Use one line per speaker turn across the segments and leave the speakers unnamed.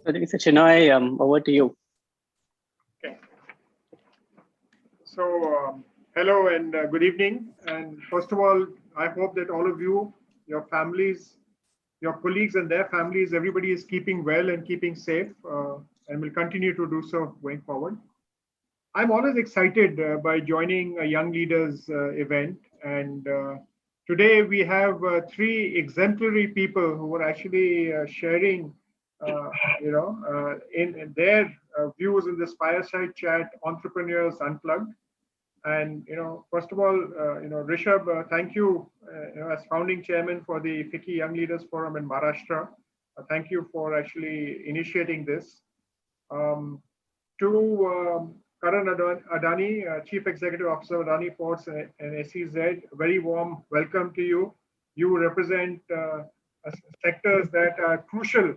I think, Mr. Chinoy, over to you.
Okay. So, hello and good evening. And first of all, I hope that all of you, your families, your colleagues and their families, everybody is keeping well and keeping safe and will continue to do so going forward. I'm always excited by joining a Young Leaders event. And today we have three exemplary people who are actually sharing, in their views in this fireside chat, Entrepreneurs Unplugged. And first of all, Rishabh, thank you, as founding chairman for the FICCI Young Leaders Forum in Maharashtra. Thank you for actually initiating this. To Karan Adani, Chief Executive Officer of Adani Ports and SEZ, very warm welcome to you. You represent sectors that are crucial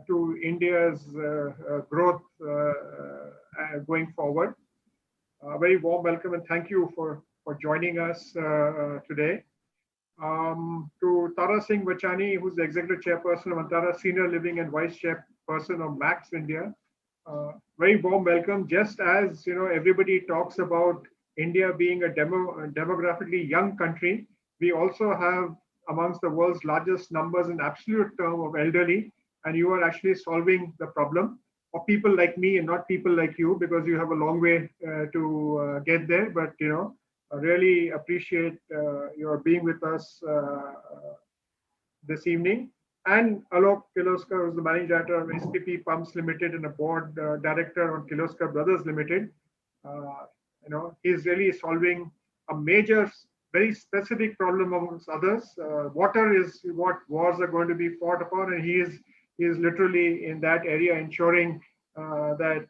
to India's growth going forward. Very warm welcome and thank you for joining us today. To Tara Singh Bachani, who's the Executive Chairperson of Antara Senior Living and Vice Chairperson of Max India. Very warm welcome. Just as everybody talks about India being a demographically young country, we also have amongst the world's largest numbers in absolute term of elderly, and you are actually solving the problem of people like me and not people like you, because you have a long way to get there. But I really appreciate your being with us this evening. And Alok Kirloskar, who's the managing director of SPP Pumps Limited and a board director on Kirloskar Brothers Limited. He's really solving a major, very specific problem amongst others. Water is what wars are going to be fought upon, and he is literally in that area, ensuring that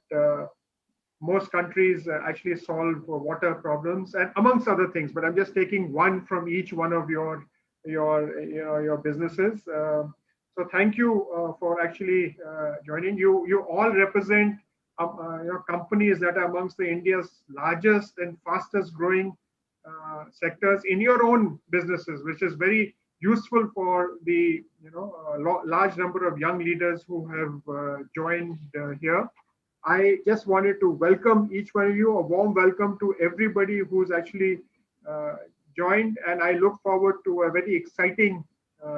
most countries actually solve water problems, and amongst other things. But I'm just taking one from each one of your businesses. So thank you for actually joining. You all represent companies that are amongst the India's largest and fastest growing sectors in your own businesses, which is very useful for the large number of young leaders who have joined here. I just wanted to welcome each one of you, a warm welcome to everybody who's actually joined, and I look forward to a very exciting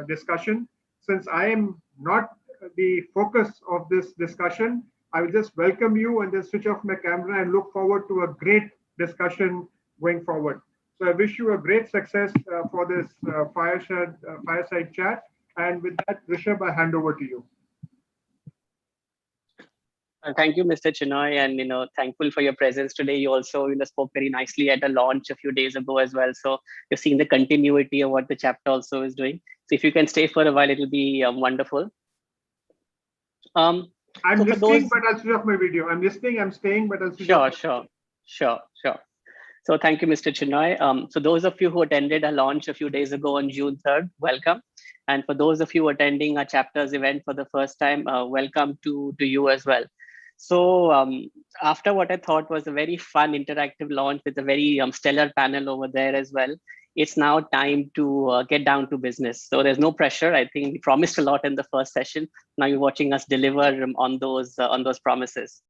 discussion. Since I am not the focus of this discussion, I will just welcome you and then switch off my camera and look forward to a great discussion going forward. So I wish you a great success for this fireside chat. And with that, Rishabh, I hand over to you.
Thank you, Mr. Chinoy, and thankful for your presence today. You also spoke very nicely at a launch a few days ago as well. So you're seeing the continuity of what the chapter also is doing. So if you can stay for a while, it will be wonderful.
I'm listening, but I'll switch off my video. I'm listening, I'm staying, but I'll switch off.
Sure. So thank you, Mr. Chinoy. So those of you who attended a launch a few days ago on June 3rd, welcome. And for those of you attending our chapters event for the first time, welcome to you as well. So after what I thought was a very fun interactive launch with a very stellar panel over there as well, it's now time to get down to business. So there's no pressure. I think we promised a lot in the first session. Now you're watching us deliver on those promises.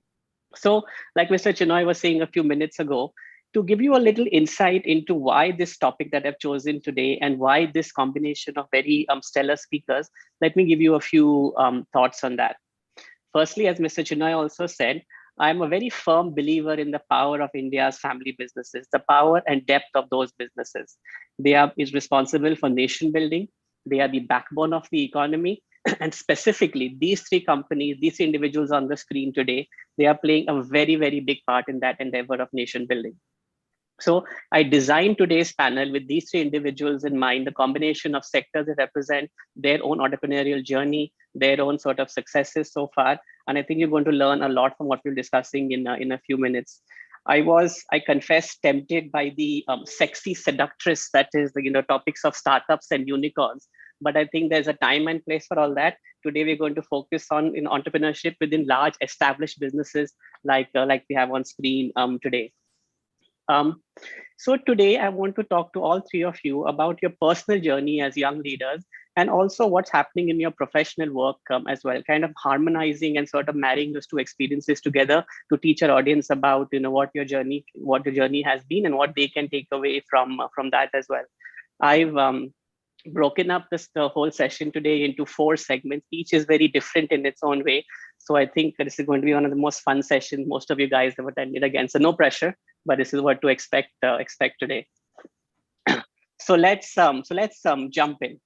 So like Mr. Chinoy was saying a few minutes ago, to give you a little insight into why this topic that I've chosen today and why this combination of very stellar speakers, let me give you a few thoughts on that. Firstly, as Mr. Chinoy also said, I'm a very firm believer in the power of India's family businesses, the power and depth of those businesses. They are responsible for nation building. They are the backbone of the economy. And specifically, these three companies, these individuals on the screen today, they are playing a very, very big part in that endeavor of nation building. So I designed today's panel with these three individuals in mind, the combination of sectors that represent their own entrepreneurial journey, their own sort of successes so far. And I think you're going to learn a lot from what we're discussing in a few minutes. I confess, tempted by the sexy seductress that is the topics of startups and unicorns. But I think there's a time and place for all that. Today, we're going to focus on entrepreneurship within large established businesses like we have on screen today. So today I want to talk to all three of you about your personal journey as young leaders and also what's happening in your professional work as well, kind of harmonizing and sort of marrying those two experiences together to teach our audience about what the journey has been and what they can take away from that as well. I've broken up the whole session today into 4 segments. Each is very different in its own way. So I think this is going to be one of the most fun sessions most of you guys have attended again. So no pressure, but this is what to expect today. So let's jump in.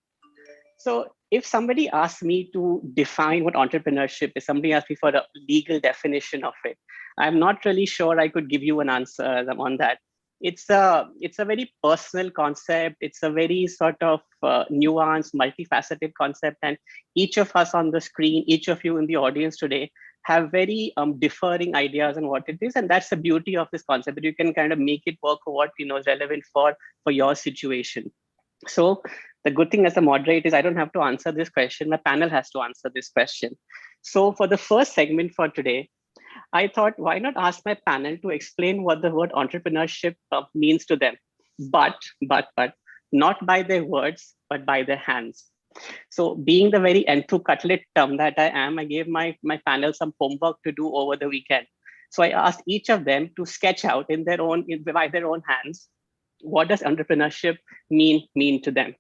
So if somebody asks me to define what entrepreneurship is, somebody asks me for a legal definition of it, I'm not really sure I could give you an answer on that. It's a very personal concept. It's a very sort of nuanced, multifaceted concept, and each of us on the screen, each of you in the audience today, have very differing ideas on what it is, and that's the beauty of this concept, that you can kind of make it work for what is relevant for your situation. So the good thing as a moderator is I don't have to answer this question. My panel has to answer this question. So for the first segment for today, I thought, why not ask my panel to explain what the word entrepreneurship means to them, but not by their words, but by their hands. So being the very enthu cutlet that I am, I gave my panel some homework to do over the weekend. So I asked each of them to sketch out by their own hands, what does entrepreneurship mean to them?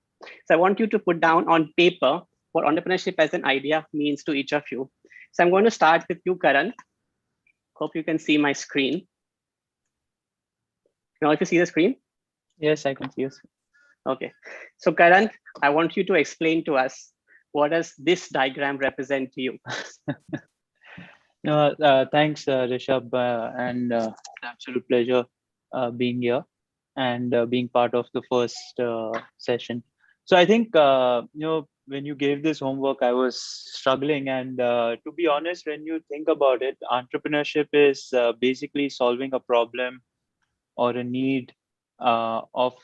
So I want you to put down on paper what entrepreneurship as an idea means to each of you. So I'm going to start with you, Karan. Hope you can see my screen. Now, if you see the screen?
Yes, I can see it.
Okay. So Karan, I want you to explain to us, what does this diagram represent to you?
Thanks, Rishabh, and absolute pleasure being here and being part of the first session. So I think, when you gave this homework, I was struggling. And to be honest, when you think about it, entrepreneurship is basically solving a problem or a need of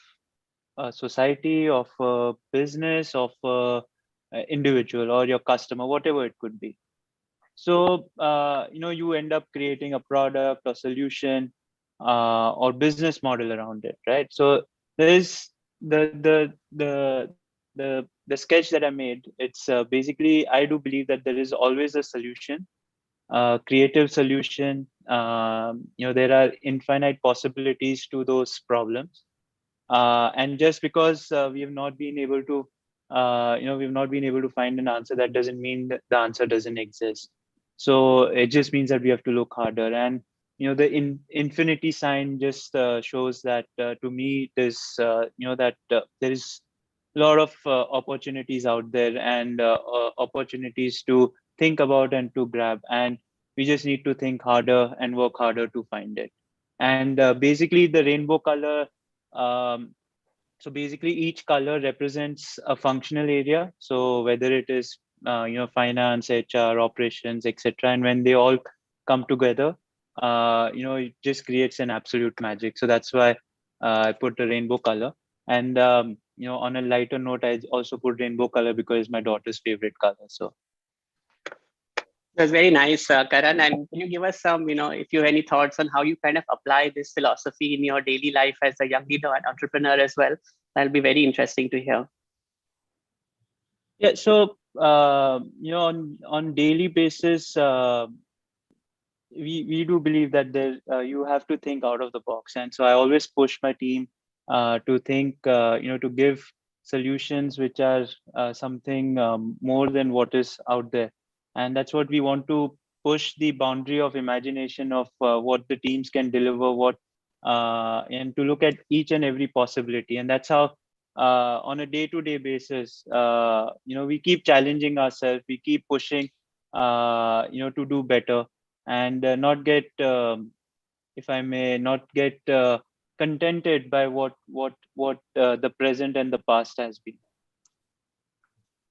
a society, of a business, of a individual or your customer, whatever it could be. So, you end up creating a product or solution or business model around it, right? So there's the sketch that I made. It's basically, I do believe that there is always a solution, creative solution. There are infinite possibilities to those problems. And just because we have not been able to, we've not been able to find an answer, that doesn't mean that the answer doesn't exist. So it just means that we have to look harder. And the infinity sign just shows that to me, there's that there is a lot of opportunities out there, and opportunities to think about and to grab. And we just need to think harder and work harder to find it. And basically, the rainbow color. So basically, each color represents a functional area. So whether it is finance, HR, operations, etc., and when they all come together, it just creates an absolute magic. So that's why I put the rainbow color. And on a lighter note, I also put rainbow color because it's my daughter's favorite color. So
that's very nice, Karan. And can you give us some, if you have any thoughts on how you kind of apply this philosophy in your daily life as a young leader and entrepreneur as well? That'll be very interesting to hear.
Yeah. So on daily basis, we do believe that you have to think out of the box, and so I always push my team to think, to give solutions which are something more than what is out there. And that's what we want to push the boundary of imagination of what the teams can deliver, and to look at each and every possibility. And that's how on a day-to-day basis, we keep challenging ourselves, we keep pushing, to do better, and not get, if I may, not get contented by what the present and the past has been.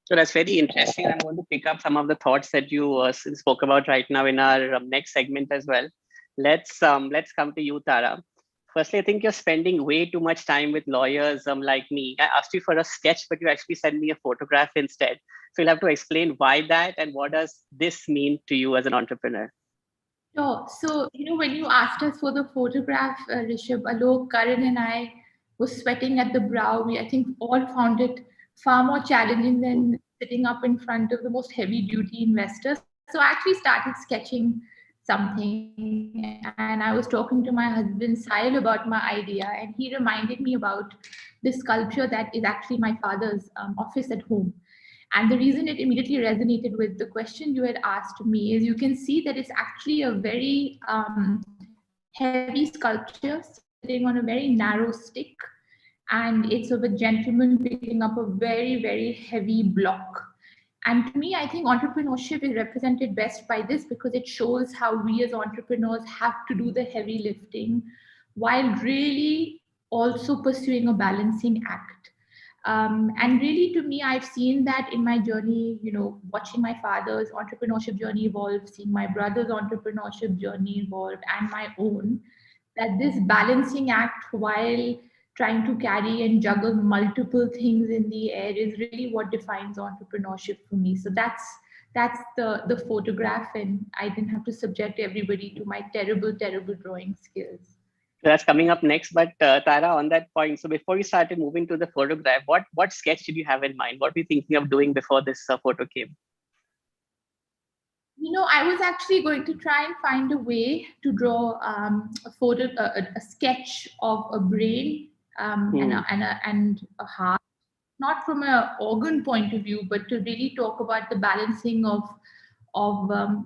So that's very interesting. I'm going to pick up some of the thoughts that you spoke about right now in our next segment as well. Let's come to you, Tara. Firstly, I think you're spending way too much time with lawyers like me. I asked you for a sketch, but you actually sent me a photograph instead. So you'll have to explain why that, and what does this mean to you as an entrepreneur?
Sure. So, when you asked us for the photograph, Rishabh, Alok, Karan and I were sweating at the brow. I think all found it far more challenging than sitting up in front of the most heavy duty investors. So I actually started sketching something, and I was talking to my husband Sahil about my idea, and he reminded me about this sculpture that is actually my father's office at home. And the reason it immediately resonated with the question you had asked me is you can see that it's actually a very heavy sculpture sitting on a very narrow stick, and it's of a gentleman picking up a very, very heavy block. And to me, I think entrepreneurship is represented best by this because it shows how we as entrepreneurs have to do the heavy lifting while really also pursuing a balancing act. And really, to me, I've seen that in my journey, watching my father's entrepreneurship journey evolve, seeing my brother's entrepreneurship journey evolve, and my own, that this balancing act while trying to carry and juggle multiple things in the air is really what defines entrepreneurship for me. So that's the photograph, and I didn't have to subject everybody to my terrible drawing skills.
That's coming up next. But Tara, on that point, so before you started moving to the photograph, what sketch did you have in mind? What were you thinking of doing before this photo came?
I was actually going to try and find a way to draw a sketch of a brain and a heart, not from an organ point of view, but to really talk about the balancing of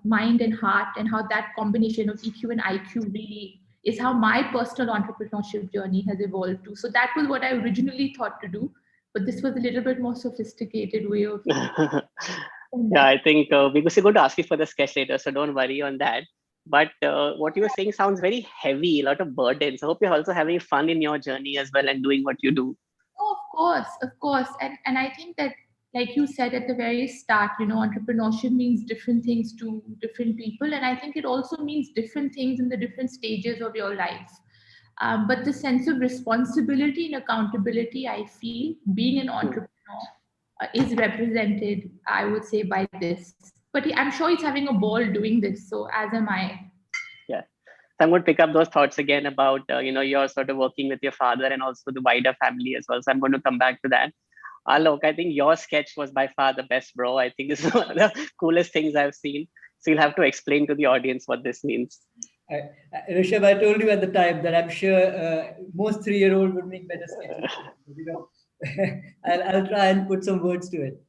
mind and heart, and how that combination of EQ and IQ really is how my personal entrepreneurship journey has evolved to. So that was what I originally thought to do, but this was a little bit more sophisticated way of.
Yeah, I think we're going to ask you for the sketch later, so don't worry on that. But what you were saying sounds very heavy, a lot of burdens. I hope you're also having fun in your journey as well and doing what you do.
Oh, of course. And I think that, like you said at the very start, entrepreneurship means different things to different people. And I think it also means different things in the different stages of your life. But the sense of responsibility and accountability, I feel, being an entrepreneur is represented, I would say, by this. But I'm sure he's having a ball doing this. So as am I.
Yeah. So I'm going to pick up those thoughts again about, you're sort of working with your father and also the wider family as well. So I'm going to come back to that. Alok, I think your sketch was by far the best, bro. I think this is one of the coolest things I've seen. So you'll have to explain to the audience what this means.
Rishabh, I told you at the time that I'm sure most 3-year-old would make better sketches. I'll try and put some words to it.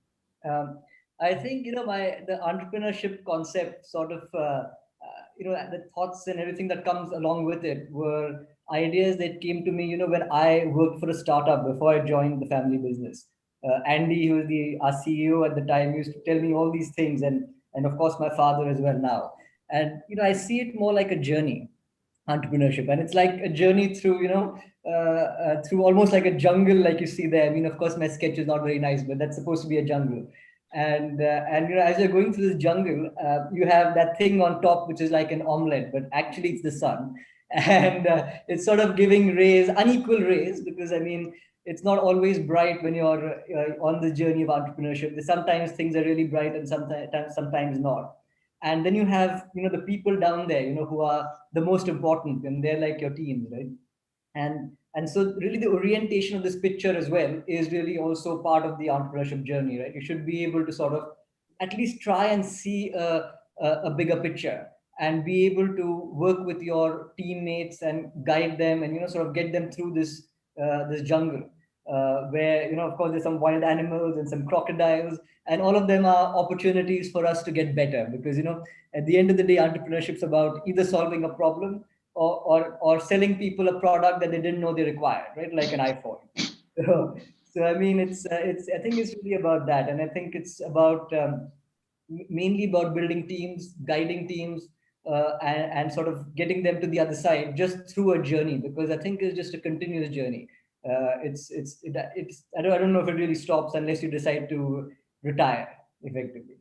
I think the entrepreneurship concept sort of the thoughts and everything that comes along with it were ideas that came to me when I worked for a startup before I joined the family business. Andy, who was our CEO at the time, used to tell me all these things, and of course my father as well now. And I see it more like a journey, entrepreneurship, and it's like a journey through through almost like a jungle, like you see there. I mean, of course my sketch is not very nice, but that's supposed to be a jungle. And as you're going through this jungle, you have that thing on top which is like an omelette, but actually it's the sun. And it's sort of giving rays, unequal rays, because I mean it's not always bright when you're on the journey of entrepreneurship. Sometimes things are really bright and sometimes not. And then you have the people down there who are the most important, and they're like your teams, right? And so really the orientation of this picture as well is really also part of the entrepreneurship journey, right? You should be able to sort of at least try and see a bigger picture and be able to work with your teammates and guide them and sort of get them through this jungle where of course there's some wild animals and some crocodiles, and all of them are opportunities for us to get better, because at the end of the day entrepreneurship is about either solving a problem or selling people a product that they didn't know they required, right? Like an iPhone. So I mean, it's I think it's really about that, and I think it's about mainly about building teams, guiding teams, and sort of getting them to the other side just through a journey, because I think it's just a continuous journey. It's I don't know if it really stops unless you decide to retire effectively.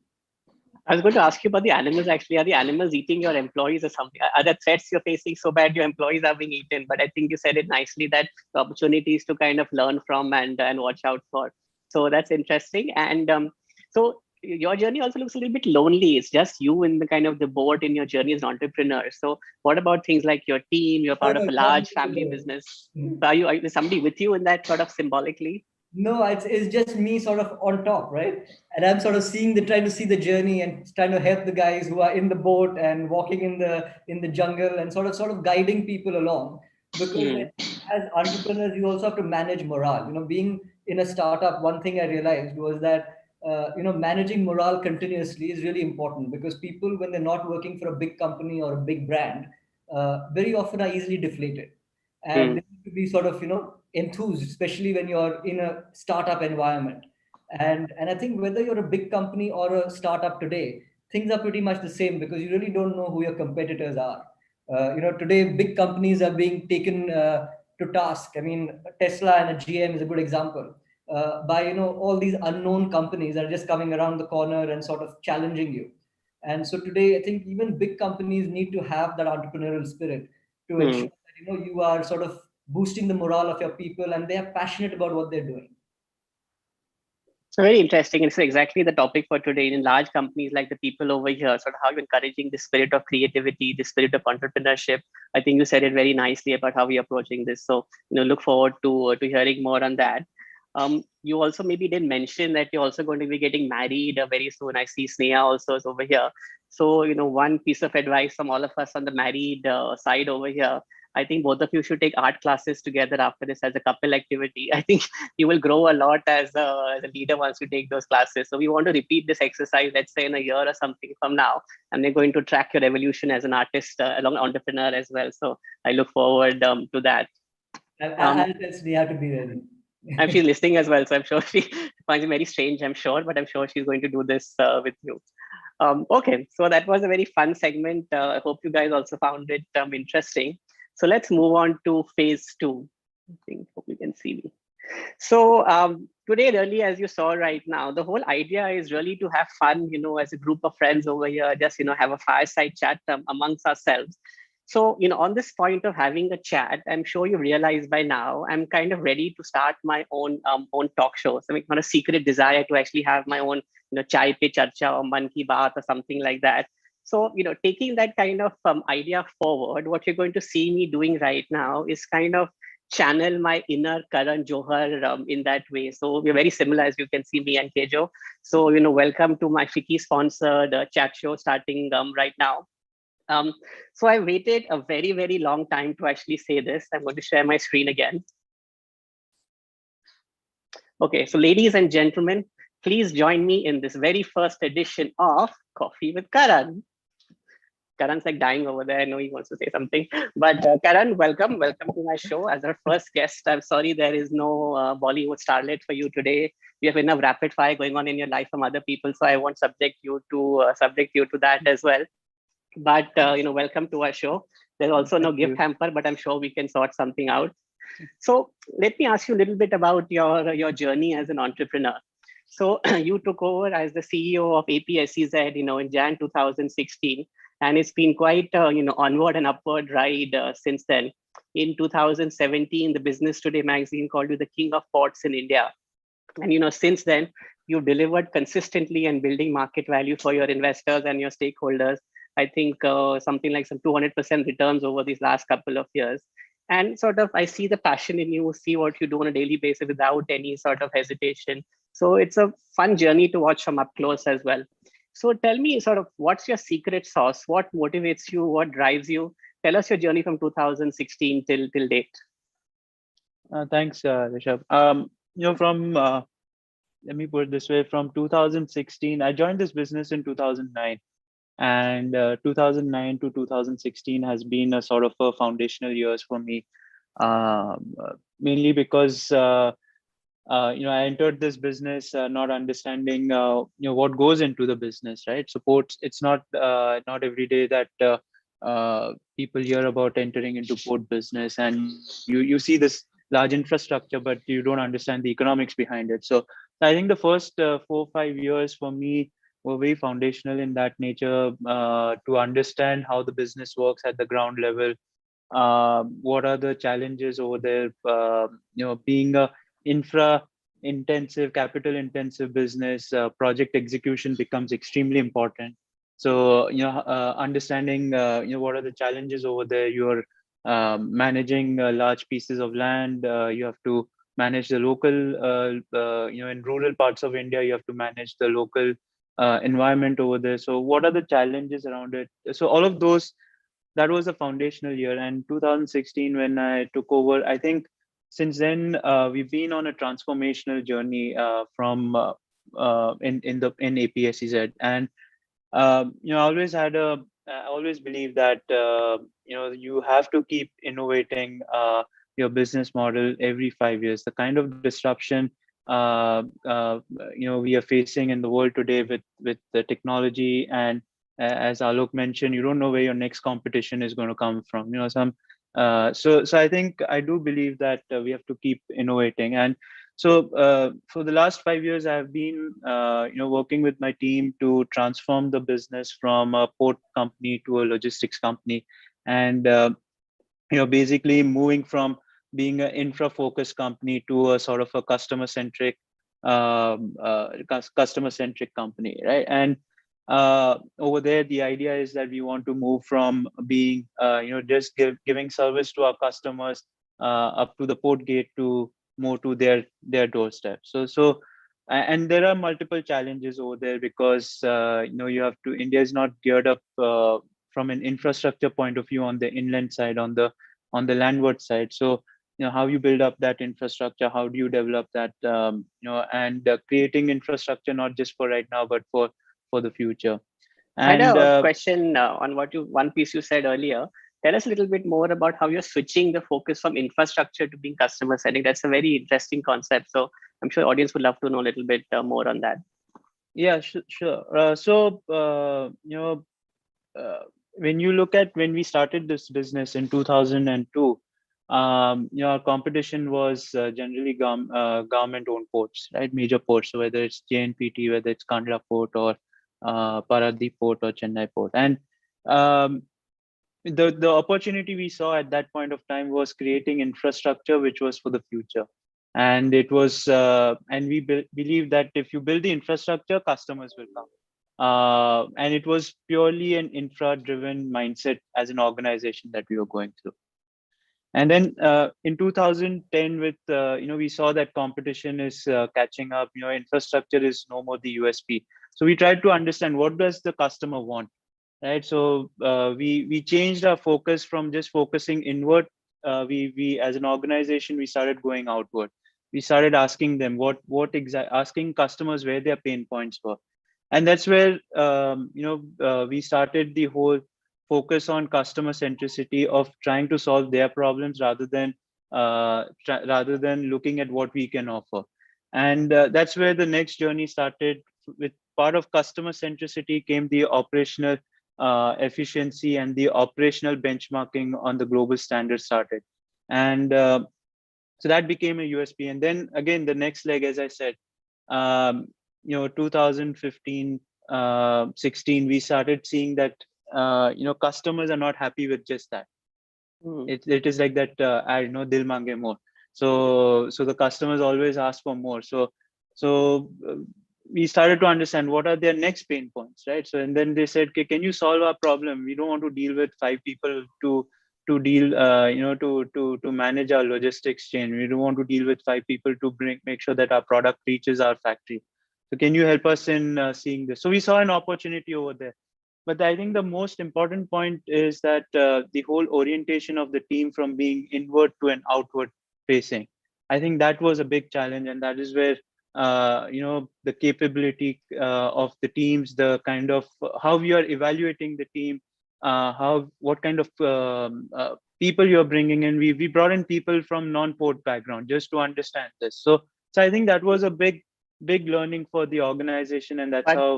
I was going to ask you about the animals. Actually, are the animals eating your employees or something? Are there threats you're facing so bad your employees are being eaten? But I think you said it nicely, that the opportunities to kind of learn from and watch out for. So that's interesting. And so your journey also looks a little bit lonely. It's just you in the kind of the board in your journey as an entrepreneur. So what about things like your team? You're part of a large family business. So are you somebody with you in that sort of symbolically?
No, it's just me sort of on top, right? And I'm sort of trying to see the journey and trying to help the guys who are in the boat and walking in the jungle and sort of guiding people along. Because as entrepreneurs, you also have to manage morale. Being in a startup, one thing I realized was that managing morale continuously is really important, because people, when they're not working for a big company or a big brand, very often are easily deflated, and they need to be sort of enthused, especially when you're in a startup environment. And I think whether you're a big company or a startup today, things are pretty much the same, because you really don't know who your competitors are. Today big companies are being taken to task. I mean, Tesla and a GM is a good example, by all these unknown companies that are just coming around the corner and sort of challenging you. And so today, I think even big companies need to have that entrepreneurial spirit to ensure that you are sort of boosting the morale of your people and they are passionate about what they're doing.
So very interesting. It's exactly the topic for today. In large companies like the people over here, sort of how you're encouraging the spirit of creativity, the spirit of entrepreneurship. I think you said it very nicely about how we're approaching this. So, look forward to hearing more on that. You also maybe did mention that you're also going to be getting married very soon. I see Sneha also is over here. So, one piece of advice from all of us on the married side over here, I think both of you should take art classes together after this as a couple activity. I think you will grow a lot as a leader once you take those classes. So we want to repeat this exercise, let's say in a year or something from now, and we're going to track your evolution as an artist, along entrepreneur as well. So I look forward to that.
I'll tell Sneha to be ready.
And she's listening as well, so I'm sure she finds it very strange, I'm sure, but I'm sure she's going to do this with you. Okay, so that was a very fun segment. I hope you guys also found it interesting. So let's move on to phase 2. Hope you can see me. So today, really, as you saw right now, the whole idea is really to have fun, as a group of friends over here, just, have a fireside chat amongst ourselves. So, on this point of having a chat, I'm sure you realize by now, I'm kind of ready to start my own talk shows. I mean, not a secret desire to actually have my own, chai pe charcha or man ki baat or something like that. So, taking that kind of idea forward, what you're going to see me doing right now is kind of channel my inner Karan Johar in that way. So we're very similar, as you can see me and Kejo. So, welcome to my FICCI sponsored chat show starting right now. So I waited a very, very long time to actually say this. I'm going to share my screen again. Okay, so ladies and gentlemen, please join me in this very first edition of Coffee with Karan. Karan's like dying over there. I know he wants to say something. But Karan, welcome. Welcome to my show as our first guest. I'm sorry there is no Bollywood starlet for you today. We have enough rapid fire going on in your life from other people, so I won't subject you to that as well. But welcome to our show. There's also no gift hamper, but I'm sure we can sort something out. So let me ask you a little bit about your journey as an entrepreneur. So you took over as the CEO of APSEZ, in Jan 2016, and it's been quite onward and upward ride since then. In 2017, the Business Today magazine called you the king of ports in India, and since then you've delivered consistently and building market value for your investors and your stakeholders. I think something like some 200% returns over these last couple of years. And sort of, I see the passion in you, see what you do on a daily basis without any sort of hesitation. So it's a fun journey to watch from up close as well. So tell me sort of what's your secret sauce? What motivates you? What drives you? Tell us your journey from 2016 till date.
Thanks, Rishabh. Let me put it this way, from 2016, I joined this business in 2009. And 2009 to 2016 has been a sort of a foundational years for me, mainly because I entered this business not understanding what goes into the business, right? Support. It's not every day that people hear about entering into port business, and you see this large infrastructure, but you don't understand the economics behind it. So I think the first 4 or 5 years for me were very foundational in that nature, to understand how the business works at the ground level. What are the challenges over there? Being a infra-intensive, capital-intensive business, project execution becomes extremely important. So understanding what are the challenges over there. You're managing large pieces of land. You have to manage the local, in rural parts of India, you have to manage the local environment over there. So what are the challenges around it? So all of those, that was a foundational year. And 2016, when I took over, I think since then we've been on a transformational journey from in APSEZ. And I always believe that you have to keep innovating your business model every 5 years. The kind of disruption we are facing in the world today with the technology, and as Alok mentioned, you don't know where your next competition is going to come from. So I think I do believe that we have to keep innovating. And so for the last 5 years, I've been working with my team to transform the business from a port company to a logistics company, and basically moving from being an infra-focused company to a sort of a customer-centric company, right? And over there, the idea is that we want to move from being just giving service to our customers up to the port gate to more to their doorstep. And there are multiple challenges over there, because India is not geared up from an infrastructure point of view on the inland side, on the landward side. So how you build up that infrastructure, how do you develop that, and creating infrastructure not just for right now but for the future.
And I had
And
a question on one piece you said earlier. Tell us a little bit more about how you're switching the focus from infrastructure to being customer centric. That's a very interesting concept. So I'm sure audience would love to know a little bit more on that.
Yeah, sure. When we started this business in 2002, our competition was generally government-owned ports, right? Major ports, so whether it's JNPT, whether it's Kandla Port, or Paradip Port, or Chennai Port. And the opportunity we saw at that point of time was creating infrastructure which was for the future. And it was, and we believe that if you build the infrastructure, customers will come. And it was purely an infra-driven mindset as an organization that we were going through. And then in 2010, with we saw that competition is catching up. Infrastructure is no more the USP. So we tried to understand, what does the customer want, right? So we changed our focus from just focusing inward. We as an organization, we started going outward. We started asking them asking customers where their pain points were. And that's where we started the whole focus on customer centricity, of trying to solve their problems rather than looking at what we can offer. And that's where the next journey started. With part of customer centricity came the operational efficiency, and the operational benchmarking on the global standard started. And so that became a USP. And then again, the next leg, as I said, 2015, 16, we started seeing that customers are not happy with just that. It is like that, I know, dil mange more. So the customers always ask for more. So we started to understand what are their next pain points, right? So, and then they said, okay, can you solve our problem? We don't want to deal with 5 people to deal, to manage our logistics chain. We don't want to deal with 5 people to make sure that our product reaches our factory. So can you help us in seeing this? So we saw an opportunity over there. But I think the most important point is that the whole orientation of the team from being inward to an outward facing, I think that was a big challenge. And that is where, the capability of the teams, the kind of how we are evaluating the team, what kind of people you're bringing in. We brought in people from non-port background just to understand this. So I think that was a big learning for the organization. And that's how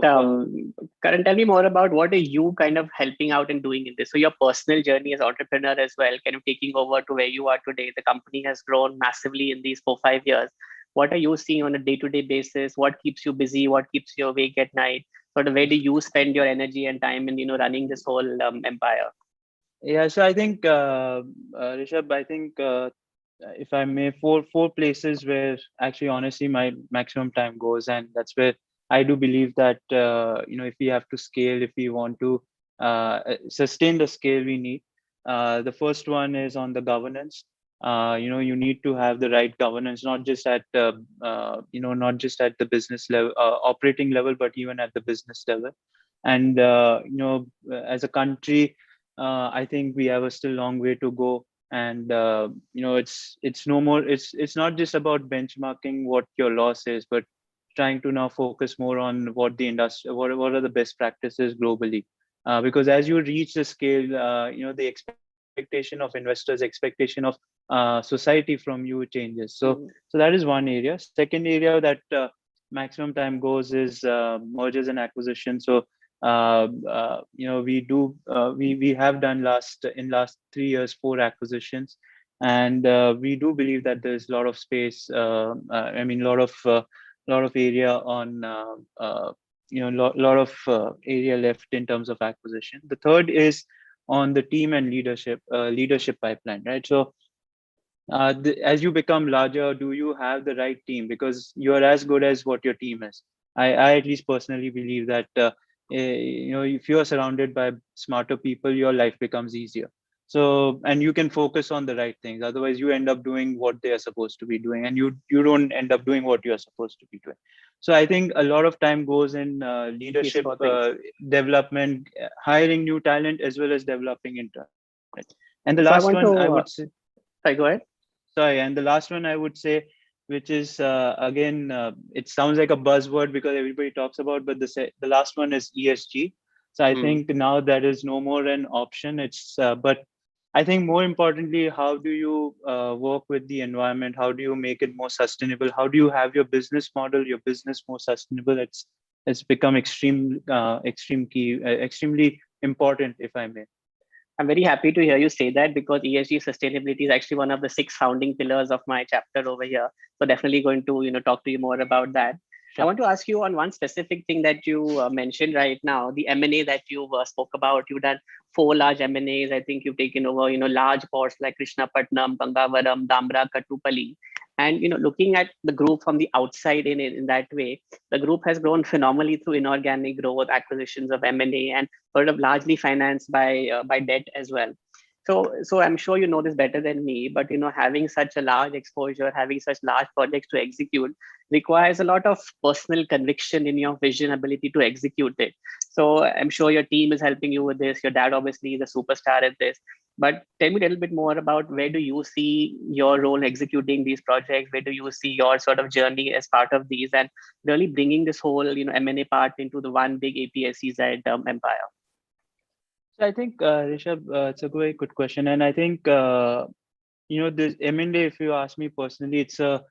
Karan, tell me more about what are you kind of helping out and doing in this. So your personal journey as entrepreneur as well, kind of taking over to where you are today. The company has grown massively in these 4-5 years. What are you seeing on a day-to-day basis? What keeps you busy? What keeps you awake at night? Sort of where do you spend your energy and time in running this whole empire?
Yeah, so I think Rishabh, I think if I may, four places where actually honestly my maximum time goes. And that's where I do believe that if we have to scale, if we want to sustain the scale we need, the first one is on the governance. You need to have the right governance, not just at not just at the business level, operating level, but even at the business level. And as a country, I think we have a still long way to go. And it's no more. It's not just about benchmarking what your loss is, but trying to now focus more on what the industry, what are the best practices globally. Because as you reach the scale, the expectation of investors, expectation of society from you changes. So that is one area. Second area that maximum time goes is mergers and acquisitions. So we have done last 3 years 4 acquisitions, and we do believe that there's a lot of space. Lot of area on lot of area left in terms of acquisition. The third is on the team and leadership pipeline, right? So as you become larger, do you have the right team? Because you are as good as what your team is. I at least personally believe that if you are surrounded by smarter people, your life becomes easier. So, and you can focus on the right things. Otherwise, you end up doing what they are supposed to be doing, and you don't end up doing what you are supposed to be doing. So, I think a lot of time goes in leadership development, hiring new talent, as well as developing internal. And the last one, I would say.
Sorry, go ahead.
Sorry, and the last one I would say, which is again, it sounds like a buzzword because everybody talks about, but the last one is ESG. So I think now that is no more an option. It's but I think more importantly, how do you work with the environment? How do you make it more sustainable? How do you have your business model, your business more sustainable? It's become extremely important, if I may.
I'm very happy to hear you say that, because ESG sustainability is actually one of the 6 founding pillars of my chapter over here. So definitely going to talk to you more about that. Sure. I want to ask you on one specific thing that you mentioned right now, the M&A that you spoke about. You've done 4 large M&As. I think you've taken over large ports like Krishnapatnam, Gangavaram, Dhamra, Kattupalli. And looking at the group from the outside in that way, the group has grown phenomenally through inorganic growth, acquisitions of M&A, and sort of largely financed by debt as well. So I'm sure you know this better than me, but having such a large exposure, having such large projects to execute requires a lot of personal conviction in your vision, ability to execute it. So I'm sure your team is helping you with this. Your dad obviously is a superstar at this. But tell me a little bit more about, where do you see your role executing these projects? Where do you see your sort of journey as part of these, and really bringing this whole M&A part into the one big APSEZ empire?
So I think, Rishabh, it's a very good question, and I think this M&A, if you ask me personally, it's a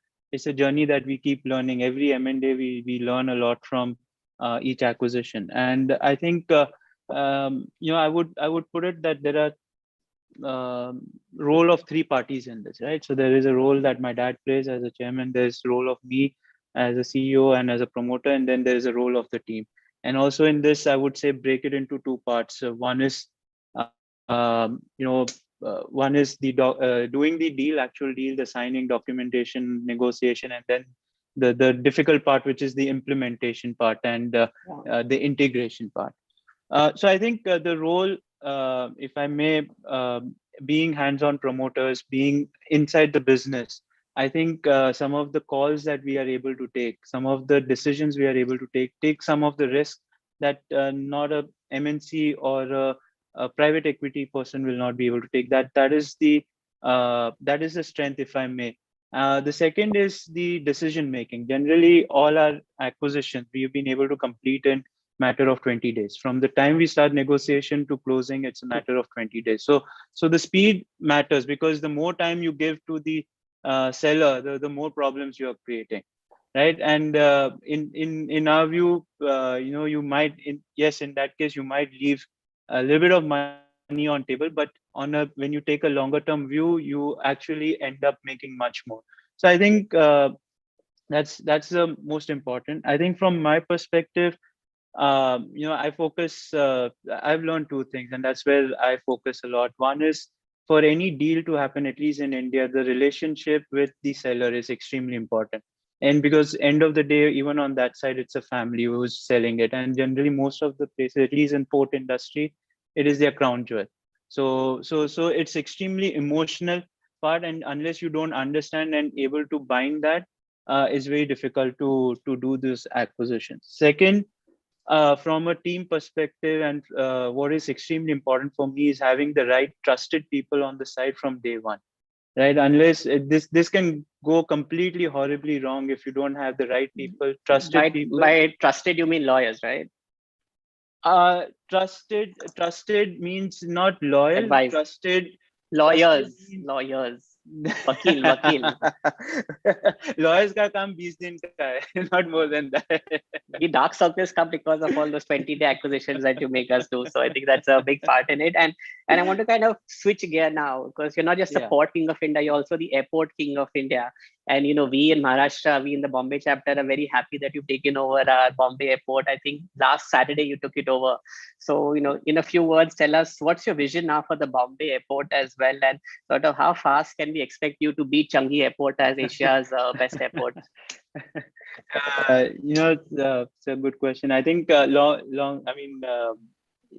journey that we keep learning. Every M&A we learn a lot from each acquisition, and I think I would put it that there are role of 3 parties in this, right? So there is a role that my dad plays as a chairman. There's role of me as a CEO and as a promoter, and then there is a role of the team. And also in this, I would say break it into 2 parts. One is one is the doing the deal, actual deal, the signing, documentation, negotiation, and then the difficult part, which is the implementation part and the integration part. So I think the role, if I may, being hands-on promoters, being inside the business, I think some of the calls that we are able to take, some of the decisions we are able to take some of the risk that not a MNC or a private equity person will not be able to take. That is the strength, if I may. The second is the decision making. Generally, all our acquisitions we've been able to complete in matter of 20 days. From the time we start negotiation to closing, it's a matter of 20 days. So the speed matters, because the more time you give to the seller, the more problems you are creating, right? And in our view, you might, in that case, you might leave a little bit of money on table, but when you take a longer term view, you actually end up making much more. So I think that's the most important. I think from my perspective, I focus, I've learned 2 things, and that's where I focus a lot. One is, for any deal to happen, at least in India, the relationship with the seller is extremely important. And because end of the day, even on that side, it's a family who's selling it. And generally most of the places, at least in port industry, it is their crown jewel. So it's extremely emotional. part, and unless you don't understand and able to bind that, it's very difficult to do this acquisition. Second, from a team perspective, and what is extremely important for me is having the right trusted people on the side from day one, right? Unless this can go completely horribly wrong if you don't have the right people, trusted people.
By trusted, you mean lawyers, right?
Trusted means not loyal.
Advice.
Trusted
Lawyers. Vakil.
Lawyers का काम 20 दिन का है, not more than that.
The dark circles come because of all those 20-day acquisitions that you make us do. So I think that's a big part in it. And I want to kind of switch gear now, because you're not just the port king of India, you're also the airport king of India. And we in Maharashtra, we in the Bombay chapter are very happy that you've taken over our Bombay airport. I think last Saturday you took it over. So, in a few words, tell us what's your vision now for the Bombay airport as well, and sort of how fast can we expect you to beat Changi Airport as Asia's best airport?
It's a good question. I think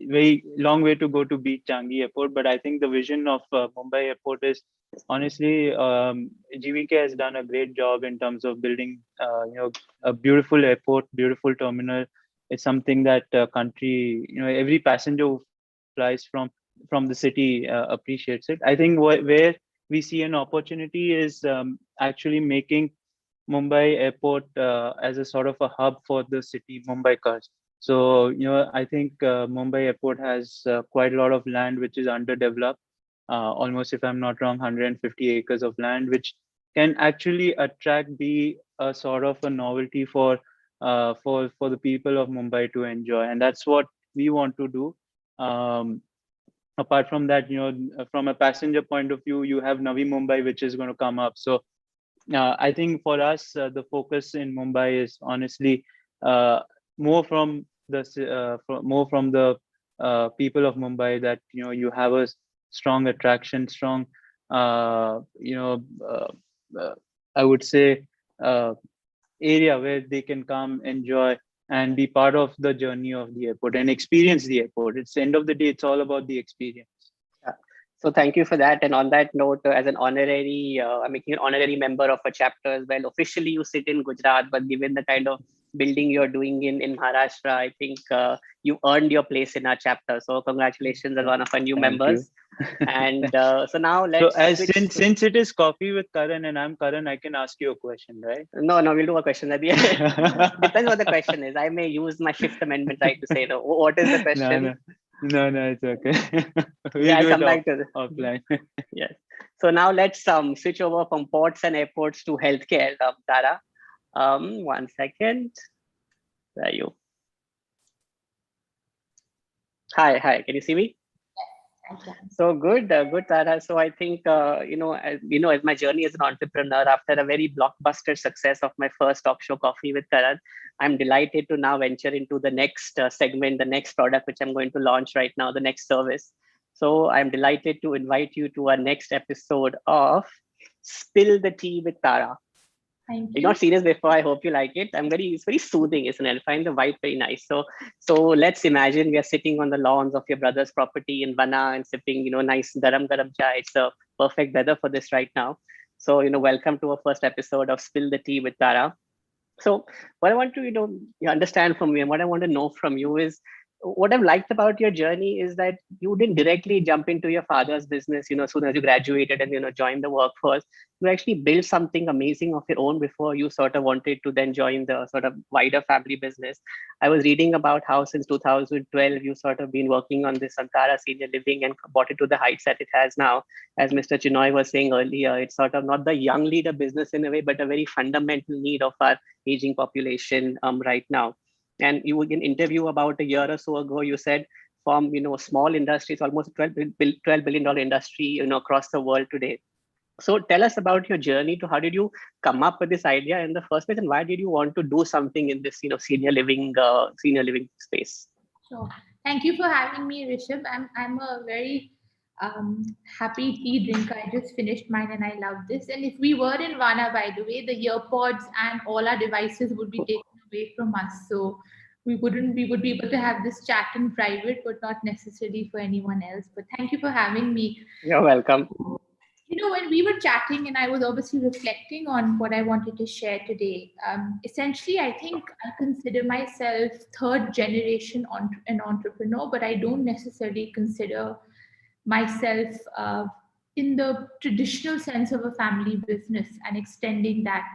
very long way to go to beat Changi Airport, but I think the vision of Mumbai Airport is, honestly, GVK has done a great job in terms of building, a beautiful airport, beautiful terminal. It's something that country, every passenger who flies from the city appreciates it. I think where we see an opportunity is actually making Mumbai Airport as a sort of a hub for the city Mumbaikars. So, I think Mumbai Airport has quite a lot of land which is underdeveloped. Almost, if I'm not wrong, 150 acres of land, which can actually be a sort of a novelty for the people of Mumbai to enjoy, and that's what we want to do. Apart from that, from a passenger point of view, you have Navi Mumbai, which is going to come up. So I think for us, the focus in Mumbai is honestly more from the people of Mumbai, that you have a strong attraction, strong I would say area where they can come, enjoy, and be part of the journey of the airport and experience the airport. It's the end of the day, it's all about the experience.
So thank you for that. And on that note, as an honorary, I'm making an honorary member of a chapter as well. Officially, you sit in Gujarat, but given the kind of building you're doing in Maharashtra, I think you earned your place in our chapter. So congratulations as one of our new members. And so now let's.
So since it is Coffee with Karan and I'm Karan, I can ask you a question, right?
No, we'll do a question at the end. Depends what the question is. I may use my Fifth Amendment right to say no. What is the question?
No, it's okay.
I'll come back to this
offline.
Yes. So now let's switch over from ports and airports to healthcare, Tara. 1 second. Where are you? Hi. Can you see me? So good, Tara. So I think as my journey as an entrepreneur, after a very blockbuster success of my first talk show, Coffee with Karan, I'm delighted to now venture into the next segment, the next product which I'm going to launch right now, the next service. So I'm delighted to invite you to our next episode of Spill the Tea with Tara.
Thank you.
You've not seen this before. I hope you like it. It's very soothing, isn't it? I find the vibe very nice. So let's imagine we are sitting on the lawns of your brother's property in Vana and sipping, nice garam chai. It's a perfect weather for this right now. So, welcome to our first episode of Spill the Tea with Tara. So what I want to, understand from you, and what I want to know from you is, what I've liked about your journey is that you didn't directly jump into your father's business, as soon as you graduated and, joined the workforce. You actually built something amazing of your own before you sort of wanted to then join the sort of wider family business. I was reading about how since 2012, you sort of been working on this Antara Senior Living and brought it to the heights that it has now. As Mr. Chinoy was saying earlier, it's sort of not the young leader business in a way, but a very fundamental need of our aging population right now. And you in an interview about a year or so ago, you said from small industries, almost $12 billion industry across the world today. So tell us about your journey to how did you come up with this idea in the first place, and why did you want to do something in this senior living space?
Sure. Thank you for having me, Rishabh. I'm a very happy tea drinker. I just finished mine and I love this. And if we were in Vana, by the way, the earpods and all our devices would be taken away from us. So we would be able to have this chat in private, but not necessarily for anyone else. But thank you for having me.
You're welcome.
when we were chatting and I was obviously reflecting on what I wanted to share today, essentially, I think I consider myself third generation an entrepreneur, but I don't necessarily consider myself in the traditional sense of a family business, and extending that.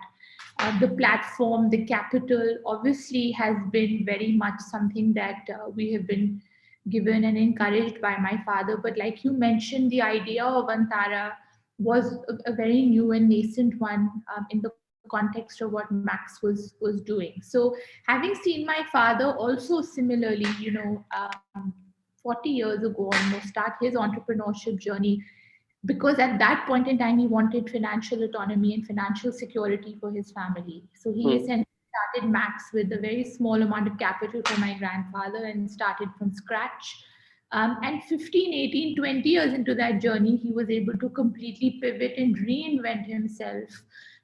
The platform, the capital, obviously has been very much something that we have been given and encouraged by my father. But like you mentioned, the idea of Antara was a very new and nascent one in the context of what Max was doing. So having seen my father also similarly, 40 years ago almost start his entrepreneurship journey, because at that point in time he wanted financial autonomy and financial security for his family. So he essentially started Max with a very small amount of capital from my grandfather and started from scratch. And 15, 18, 20 years into that journey, he was able to completely pivot and reinvent himself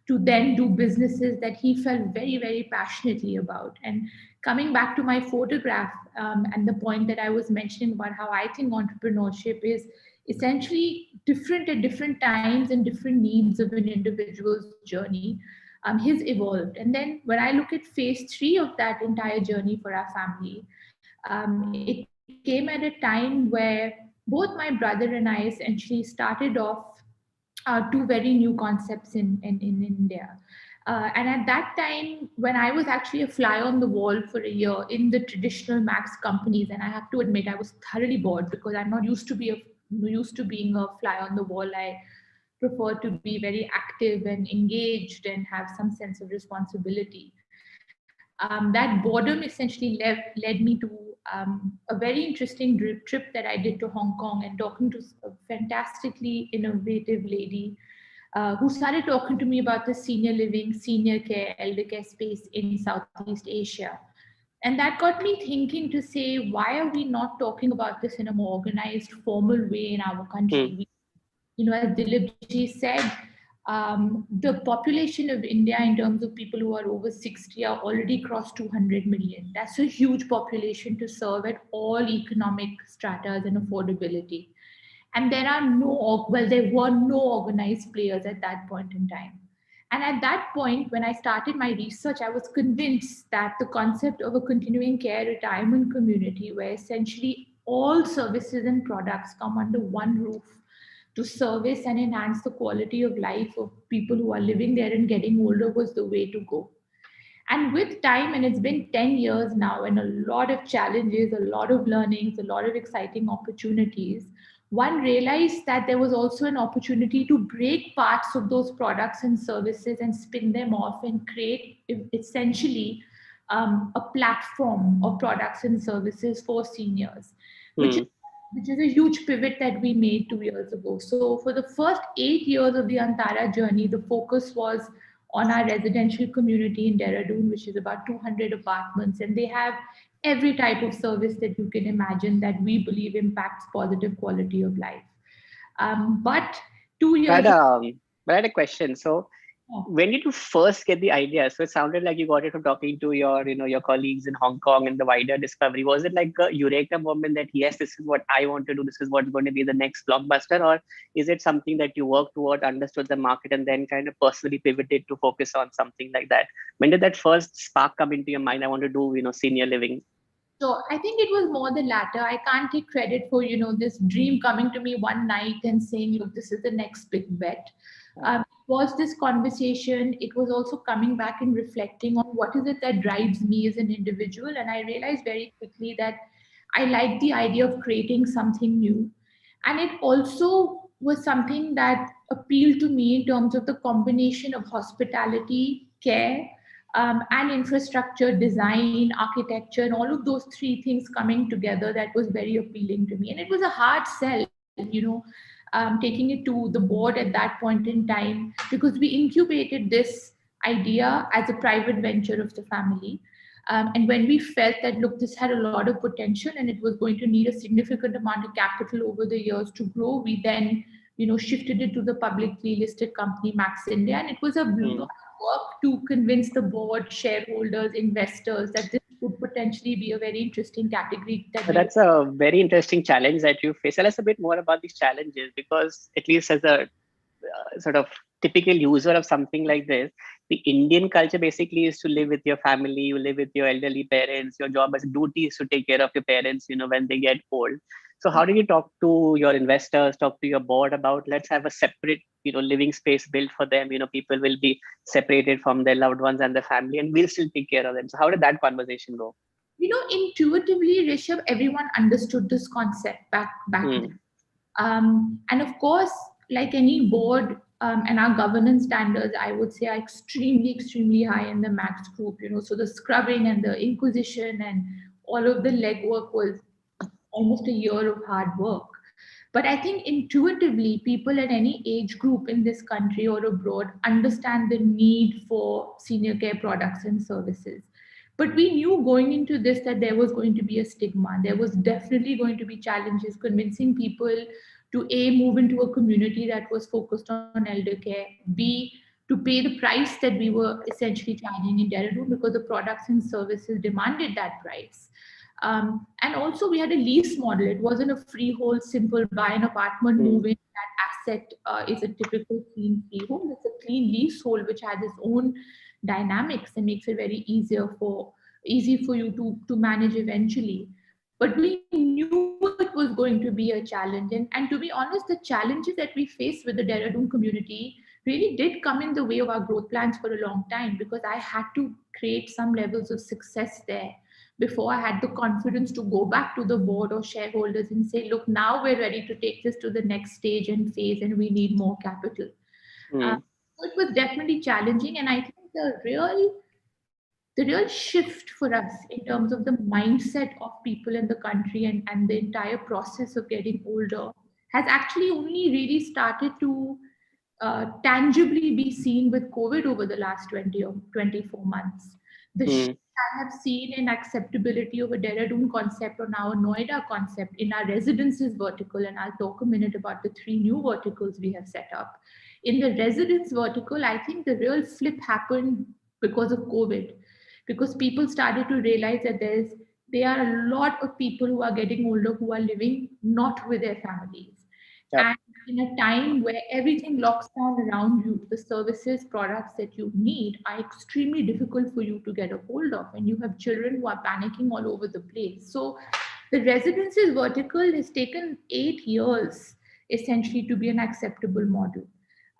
to then do businesses that he felt very, very passionately about. And coming back to my photograph and the point that I was mentioning about how I think entrepreneurship is essentially different at different times and different needs of an individual's journey, has evolved. And then when I look at phase 3 of that entire journey for our family, it came at a time where both my brother and I essentially started off two very new concepts in India. And at that time, when I was actually a fly on the wall for a year in the traditional Max companies, and I have to admit, I was thoroughly bored because I'm not used to being a fly on the wall. I prefer to be very active and engaged and have some sense of responsibility. That boredom essentially led me to a very interesting trip that I did to Hong Kong, and talking to a fantastically innovative lady who started talking to me about the senior living, senior care, elder care space in Southeast Asia. And that got me thinking to say, why are we not talking about this in a more organized, formal way in our country? As Dilip ji said, the population of India in terms of people who are over 60 are already crossed 200 million. That's a huge population to serve at all economic stratas and affordability. And there were no organized players at that point in time. And at that point, when I started my research, I was convinced that the concept of a continuing care retirement community, where essentially all services and products come under one roof to service and enhance the quality of life of people who are living there and getting older, was the way to go. And with time, and it's been 10 years now, and a lot of challenges, a lot of learnings, a lot of exciting opportunities, one realized that there was also an opportunity to break parts of those products and services and spin them off and create essentially a platform of products and services for seniors, which is a huge pivot that we made 2 years ago. So for the first 8 years of the Antara journey, the focus was on our residential community in Dehradun, which is about 200 apartments. And they have every type of service that you can imagine that we believe impacts positive quality of life. But 2 years
ago, I had a question. So when did you first get the idea? So it sounded like you got it from talking to your colleagues in Hong Kong and the wider discovery. Was it like a eureka moment that, yes, this is what I want to do, this is what's going to be the next blockbuster? Or is it something that you worked toward, understood the market, and then kind of personally pivoted to focus on something like that? When did that first spark come into your mind? I want to do, senior living.
So I think it was more the latter. I can't take credit for, this dream coming to me one night and saying, look, this is the next big bet. It was this conversation. It was also coming back and reflecting on what is it that drives me as an individual. And I realized very quickly that I like the idea of creating something new. And it also was something that appealed to me in terms of the combination of hospitality, care, and infrastructure, design, architecture, and all of those three things coming together, that was very appealing to me. And it was a hard sell, taking it to the board at that point in time, because we incubated this idea as a private venture of the family. And when we felt that, look, this had a lot of potential and it was going to need a significant amount of capital over the years to grow, we then, shifted it to the publicly listed company, Max India. And it was a work to convince the board, shareholders, investors that this would potentially be a very interesting category.
That's a very interesting challenge that you face. Tell us a bit more about these challenges, because at least as a sort of typical user of something like this, the Indian culture basically is to live with your family, you live with your elderly parents, your job as a duty is to take care of your parents, when they get old. So how do you talk to your investors, talk to your board about, let's have a separate, living space built for them, people will be separated from their loved ones and their family, and we'll still take care of them. So how did that conversation go?
Intuitively, Rishabh, everyone understood this concept back then. And of course, like any board, and our governance standards, I would say, are extremely, extremely high in the Max Group. So the scrubbing and the inquisition and all of the legwork was almost a year of hard work. But I think intuitively, people at any age group in this country or abroad understand the need for senior care products and services. But we knew going into this that there was going to be a stigma. There was definitely going to be challenges convincing people to A, move into a community that was focused on elder care, B, to pay the price that we were essentially charging in Dehradun because the products and services demanded that price. And also, we had a lease model. It wasn't a freehold, simple buy an apartment, move in. That asset is a typical clean freehold. It's a clean leasehold, which has its own dynamics and makes it very easy for you to manage eventually. But we knew it was going to be a challenge. And to be honest, the challenges that we faced with the Dehradun community really did come in the way of our growth plans for a long time, because I had to create some levels of success there before I had the confidence to go back to the board or shareholders and say, look, now we're ready to take this to the next stage and phase, and we need more capital. So it was definitely challenging. And I think the real shift for us in terms of the mindset of people in the country and the entire process of getting older has actually only really started to tangibly be seen with COVID over the last 20 or 24 months. The shift I have seen in acceptability of a Dehradun concept or now a Noida concept in our residences vertical, and I'll talk a minute about the 3 new verticals we have set up. In the residence vertical, I think the real flip happened because of COVID, because people started to realize that there are a lot of people who are getting older who are living not with their families.
Yep.
And in a time where everything locks down around you, the services, products that you need are extremely difficult for you to get a hold of. And you have children who are panicking all over the place. So the residences vertical has taken 8 years essentially to be an acceptable model.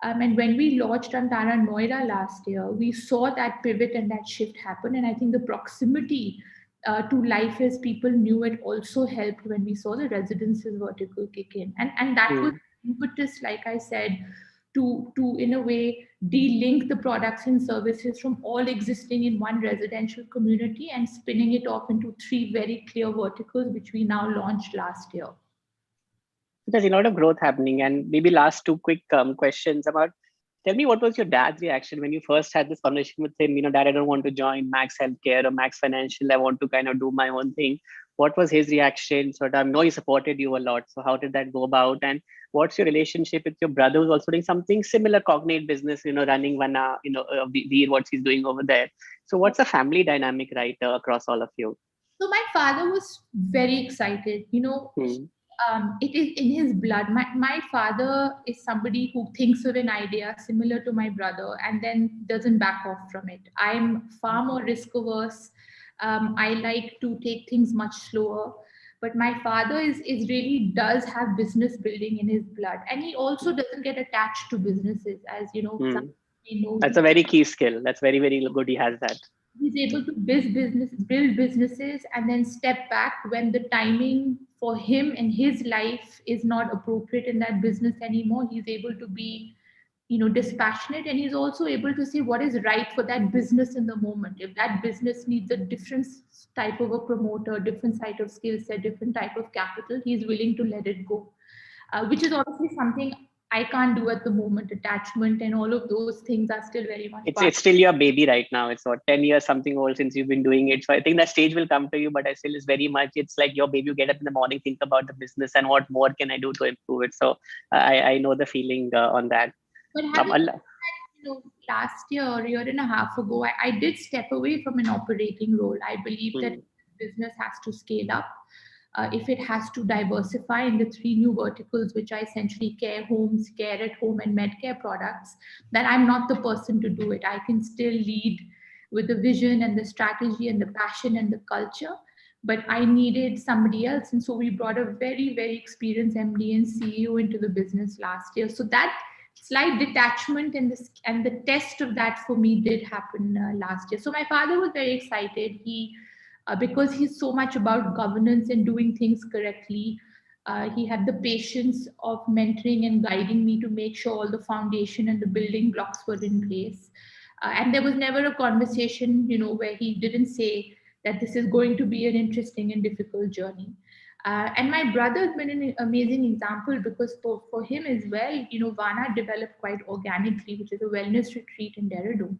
And when we launched Antara Noida last year, we saw that pivot and that shift happen. And I think the proximity to life as people knew it also helped when we saw the residences vertical kick in. And that was impetus, like I said, to in a way de-link the products and services from all existing in one residential community and spinning it off into 3 very clear verticals, which we now launched last year.
There's a lot of growth happening. And maybe last 2 quick questions about, tell me, what was your dad's reaction when you first had this conversation with him? Dad, I don't want to join Max Healthcare or Max Financial. I want to kind of do my own thing. What was his reaction? So I know he supported you a lot. So how did that go about? And what's your relationship with your brother who's also doing something similar, Cognate business, running Vana, Veer, what he's doing over there. So what's the family dynamic, right, across all of you?
So my father was very excited. It is in his blood. My father is somebody who thinks of an idea similar to my brother and then doesn't back off from it. I'm far more risk averse. I like to take things much slower. But my father is really does have business building in his blood. And he also doesn't get attached to businesses, as you know.
That's a very key skill. That's very, very good. He has that.
He's able to build businesses and then step back when the timing for him and his life is not appropriate in that business anymore. He's able to be, dispassionate, and he's also able to see what is right for that business in the moment. If that business needs a different type of a promoter, different type of skill set, different type of capital, he's willing to let it go, which is obviously something I can't do at the moment. Attachment and all of those things are still very much.
It's still your baby right now. It's what, 10 years something old since you've been doing it. So I think that stage will come to you, but I still is very much, it's like your baby. You get up in the morning, think about the business and what more can I do to improve it. So I know the feeling on that.
But having said that, last year or a year and a half ago, I did step away from an operating role. I believe that business has to scale up. if it has to diversify in the 3 new verticals, which are essentially care homes, care at home, and medcare products, that I'm not the person to do it. I can still lead with the vision and the strategy and the passion and the culture, but I needed somebody else. And so we brought a very, very experienced MD and CEO into the business last year. So that slight detachment and the test of that for me did happen last year. So my father was very excited. Because he's so much about governance and doing things correctly, he had the patience of mentoring and guiding me to make sure all the foundation and the building blocks were in place. And there was never a conversation, where he didn't say that this is going to be an interesting and difficult journey. And my brother has been an amazing example, because for him as well, Vana developed quite organically, which is a wellness retreat in Dehradun.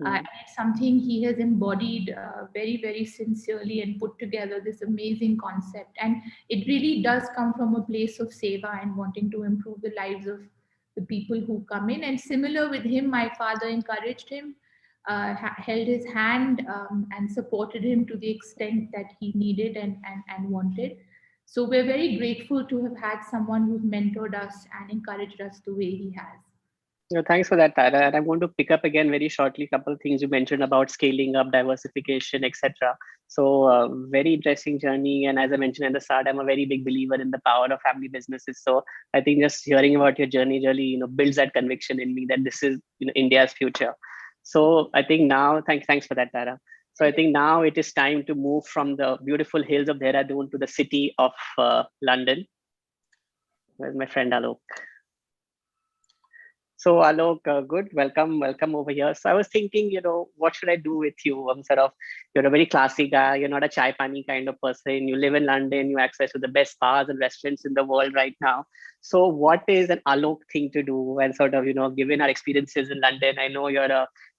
And it's something he has embodied very, very sincerely and put together this amazing concept. And it really does come from a place of seva and wanting to improve the lives of the people who come in. And similar with him, my father encouraged him, held his hand, and supported him to the extent that he needed and wanted. So we're very grateful to have had someone who's mentored us and encouraged us the way he has.
Thanks for that, Tara. And I'm going to pick up again very shortly a couple of things you mentioned about scaling up, diversification, etc. So very interesting journey. And as I mentioned at the start, I'm a very big believer in the power of family businesses. So I think just hearing about your journey really, builds that conviction in me that this is, India's future. So I think now, thanks for that, Tara. So I think now it is time to move from the beautiful hills of Dehradun to the city of London. Where's my friend Alok? So Alok, good, welcome over here. So I was thinking, what should I do with you? You're a very classy guy. You're not a chai pani kind of person. You live in London. You access to the best bars and restaurants in the world right now. So what is an Alok thing to do? And given our experiences in London, I know you're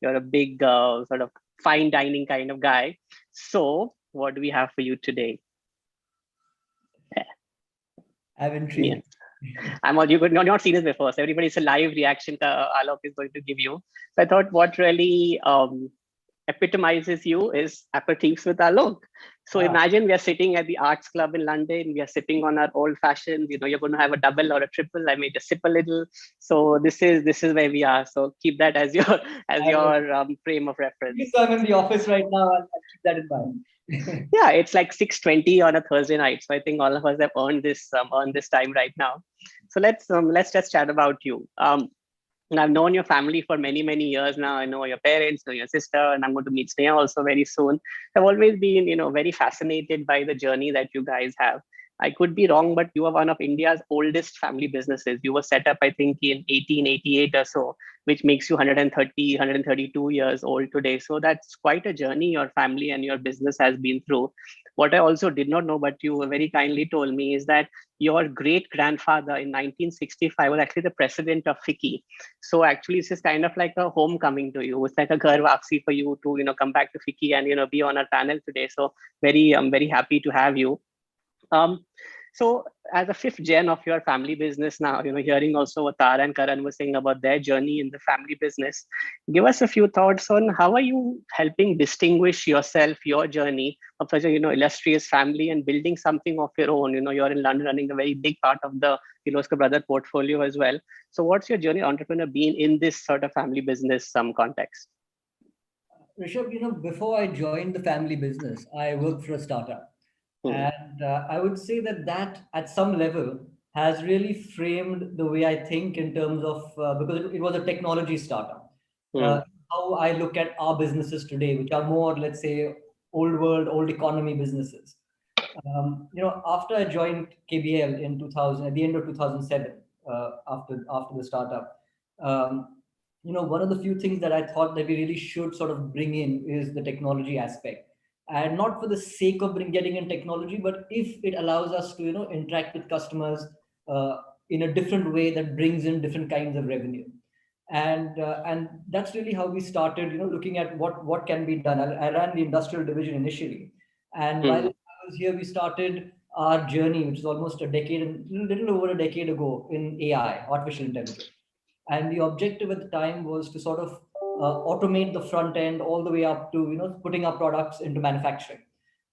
a big sort of fine dining kind of guy. So what do we have for you today?
I'm intrigued.
Yeah. You've not seen this before, so everybody's a live reaction Alok is going to give you. So I thought what really epitomizes you is aperitifs with Alok. So imagine we are sitting at the Arts Club in London, we are sipping on our old fashions, you're going to have a double or a triple. I may just sip a little. So this is where we are. So keep that as your frame of reference.
So I'm in the office right now. I'll keep that in mind.
Yeah, it's like 6:20 on a Thursday night. So I think all of us have earned this time right now. So let's just chat about you. And I've known your family for many, many years now. I know your parents, know your sister, and I'm going to meet Sneha also very soon. I've always been, very fascinated by the journey that you guys have. I could be wrong, but you are one of India's oldest family businesses. You were set up, I think, in 1888 or so, which makes you 132 years old today. So that's quite a journey your family and your business has been through. What I also did not know, but you very kindly told me, is that your great grandfather in 1965 was actually the president of FICCI. So actually, it's just kind of like a homecoming to you. It's like a ghar waapsi for you to come back to FICCI and be on our panel today. So I'm very happy to have you. So as a fifth gen of your family business now, hearing also what Tara and Karan were saying about their journey in the family business, give us a few thoughts on how are you helping distinguish yourself, your journey of such a, illustrious family and building something of your own. You're in London running a very big part of the Kirloskar Brother portfolio as well. So what's your journey entrepreneur been in this sort of family business context?
Rishabh, before I joined the family business, I worked for a startup. And I would say that at some level has really framed the way I think in terms of, because it was a technology startup, how I look at our businesses today, which are more, let's say, old world, old economy businesses. After I joined KBL in 2000, at the end of 2007, after the startup, one of the few things that I thought that we really should sort of bring in is the technology aspect. And not for the sake of getting in technology, but if it allows us to interact with customers in a different way that brings in different kinds of revenue, and that's really how we started looking at what can be done. I ran the industrial division initially, and while I was here, we started our journey, which is almost a little over a decade ago, in AI, artificial intelligence. And the objective at the time was to sort of automate the front end all the way up to putting our products into manufacturing,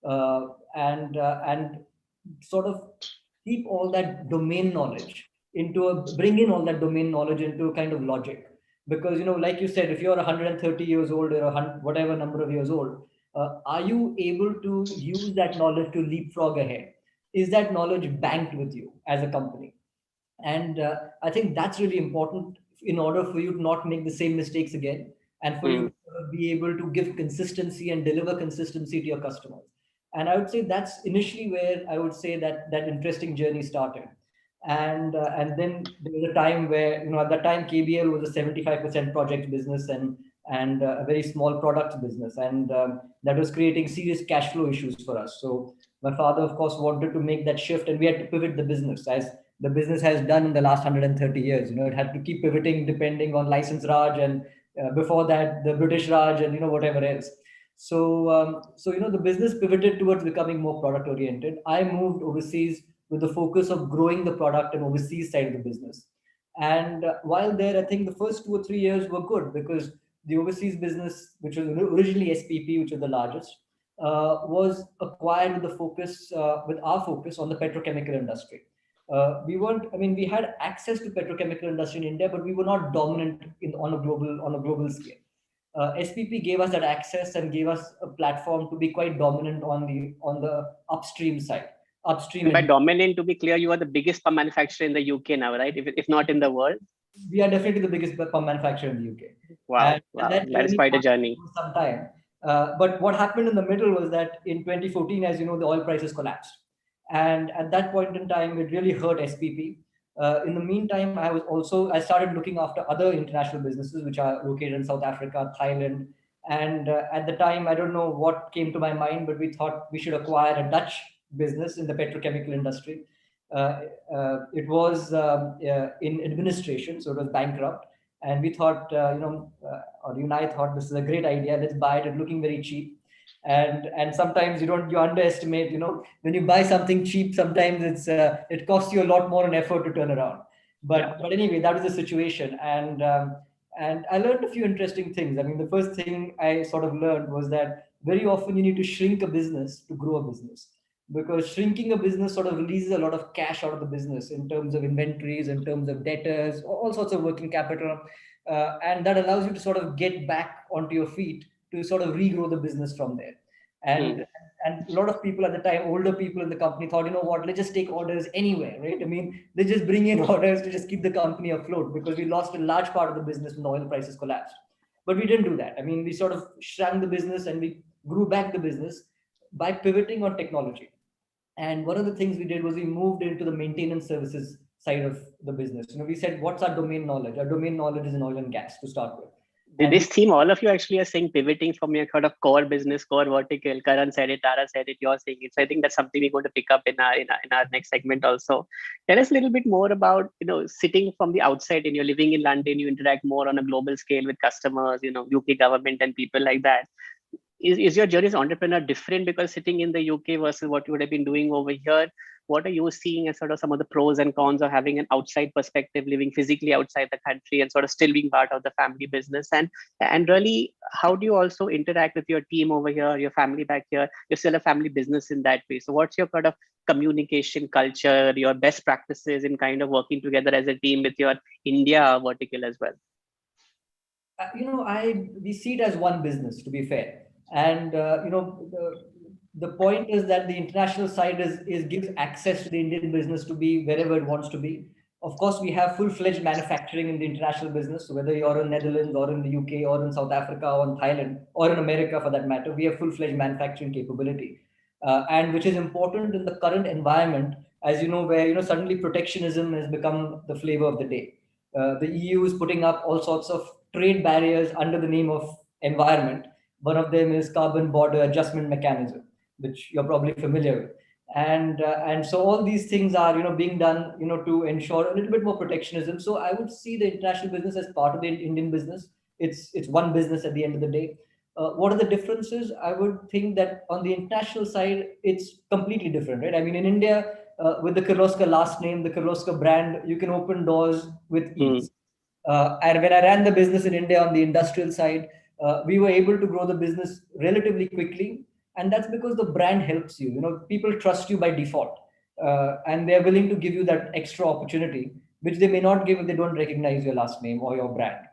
and sort of keep all that domain knowledge bring in all that domain knowledge into a kind of logic. Because, like you said, if you're 130 years old or whatever number of years old, are you able to use that knowledge to leapfrog ahead? Is that knowledge banked with you as a company? And I think that's really important in order for you to not make the same mistakes again, and for you to be able to give consistency and deliver consistency to your customers. And I would say that's initially where I would say that interesting journey started. And then there was a time where, at that time KBL was a 75% project business and a very small product business, and that was creating serious cash flow issues for us. So my father, of course, wanted to make that shift, and we had to pivot the business, as the business has done in the last 130 years. It had to keep pivoting depending on license Raj, and before that, the British Raj, and whatever else. So the business pivoted towards becoming more product oriented. I moved overseas with the focus of growing the product and overseas side of the business. And while there, I think the first 2 or 3 years were good, because the overseas business, which was originally SPP, which was the largest, was acquired with our focus on the petrochemical industry. We had access to petrochemical industry in India, but we were not dominant on a global scale. SPP gave us that access and gave us a platform to be quite dominant on the upstream side.
And by dominant, to be clear, you are the biggest pump manufacturer in the UK now, right? If not in the world.
We are definitely the biggest pump manufacturer in the UK.
Wow, that is quite a journey.
Some time. But what happened in the middle was that in 2014, as you know, the oil prices collapsed. And at that point in time, it really hurt SPP. In the meantime, I started looking after other international businesses, which are located in South Africa, Thailand. And at the time, I don't know what came to my mind, but we thought we should acquire a Dutch business in the petrochemical industry. It was in administration, so it was bankrupt. And we thought, or you and I thought, this is a great idea. Let's buy it. It's looking very cheap. And sometimes you underestimate, when you buy something cheap, sometimes it costs you a lot more in effort to turn around. But anyway, that was the situation. And I learned a few interesting things. I mean, the first thing I sort of learned was that very often you need to shrink a business to grow a business, because shrinking a business sort of releases a lot of cash out of the business in terms of inventories, in terms of debtors, all sorts of working capital. And that allows you to sort of get back onto your feet to sort of regrow the business from there. And a lot of people at the time, older people in the company, thought, let's just take orders anywhere, right? I mean, they just bring in orders to just keep the company afloat, because we lost a large part of the business when the oil prices collapsed. But we didn't do that. I mean, we sort of shrank the business and we grew back the business by pivoting on technology. And one of the things we did was we moved into the maintenance services side of the business. We said, what's our domain knowledge? Our domain knowledge is in oil and gas to start with.
This theme, all of you actually are saying pivoting from your kind of core business, core vertical. Karan said it, Tara said it, you're saying it. So I think that's something we're going to pick up in our next segment also. Tell us a little bit more about, sitting from the outside, and you're living in London, you interact more on a global scale with customers, UK government and people like that. Is your journey as an entrepreneur different because sitting in the UK versus what you would have been doing over here? What are you seeing as sort of some of the pros and cons of having an outside perspective, living physically outside the country and sort of still being part of the family business? And really, how do you also interact with your team over here, your family back here? You're still a family business in that way. So what's your kind of communication culture, your best practices in kind of working together as a team with your India vertical as well?
We see it as one business, to be fair. And, the point is that the international side gives access to the Indian business to be wherever it wants to be. Of course, we have full-fledged manufacturing in the international business. So whether you're in Netherlands or in the UK or in South Africa or in Thailand or in America for that matter, we have full-fledged manufacturing capability. And which is important in the current environment, as you know, where suddenly protectionism has become the flavor of the day. The EU is putting up all sorts of trade barriers under the name of environment. One of them is carbon border adjustment mechanism, which you're probably familiar with. And so all these things are being done to ensure a little bit more protectionism. So I would see the international business as part of the Indian business. It's one business at the end of the day. What are the differences? I would think that on the international side, it's completely different, right? I mean, in India, with the Kirloskar last name, the Kirloskar brand, you can open doors with ease. And when I ran the business in India on the industrial side, we were able to grow the business relatively quickly. And that's because the brand helps you. People trust you by default. and they're willing to give you that extra opportunity, which they may not give if they don't recognize your last name or your brand.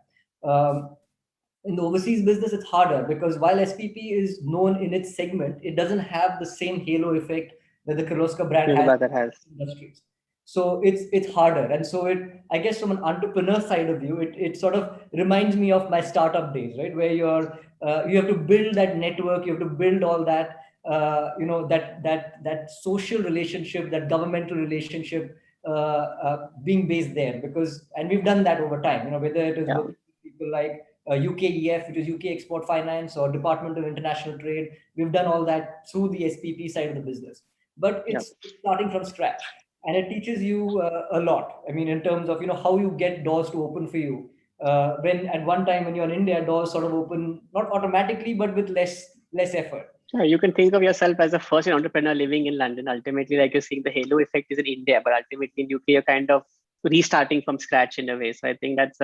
In the overseas business, it's harder because while SPP is known in its segment, it doesn't have the same halo effect that the Kirloskar brand has in industries. So it's harder. And so I guess from an entrepreneur side of view, it sort of reminds me of my startup days, right? Where you have to build that network, you have to build all that, that social relationship, that governmental relationship being based there. And we've done that over time, whether it is with people like UKEF, which is UK Export Finance, or Department of International Trade. We've done all that through the SPP side of the business. But it's starting from scratch. And it teaches you a lot. I mean, in terms of, how you get doors to open for you. When at one time when you're in India, doors sort of open, not automatically, but with less effort.
Yeah, you can think of yourself as a first entrepreneur living in London. Ultimately, like you're seeing, the halo effect is in India, but ultimately in UK, you're kind of restarting from scratch in a way. So I think that's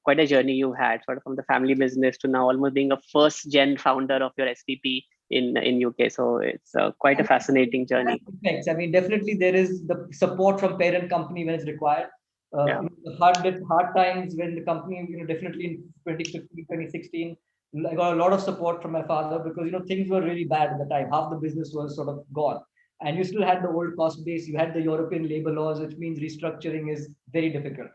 quite a journey you had, sort of from the family business to now almost being a first gen founder of your SPP in UK. So it's quite a fascinating journey.
Thanks. I mean, definitely there is the support from parent company when it's required. The hard times when the company, definitely in 2015, 2016, I got a lot of support from my father because, things were really bad at the time. Half the business was sort of gone. And you still had the old cost base. You had the European labor laws, which means restructuring is very difficult.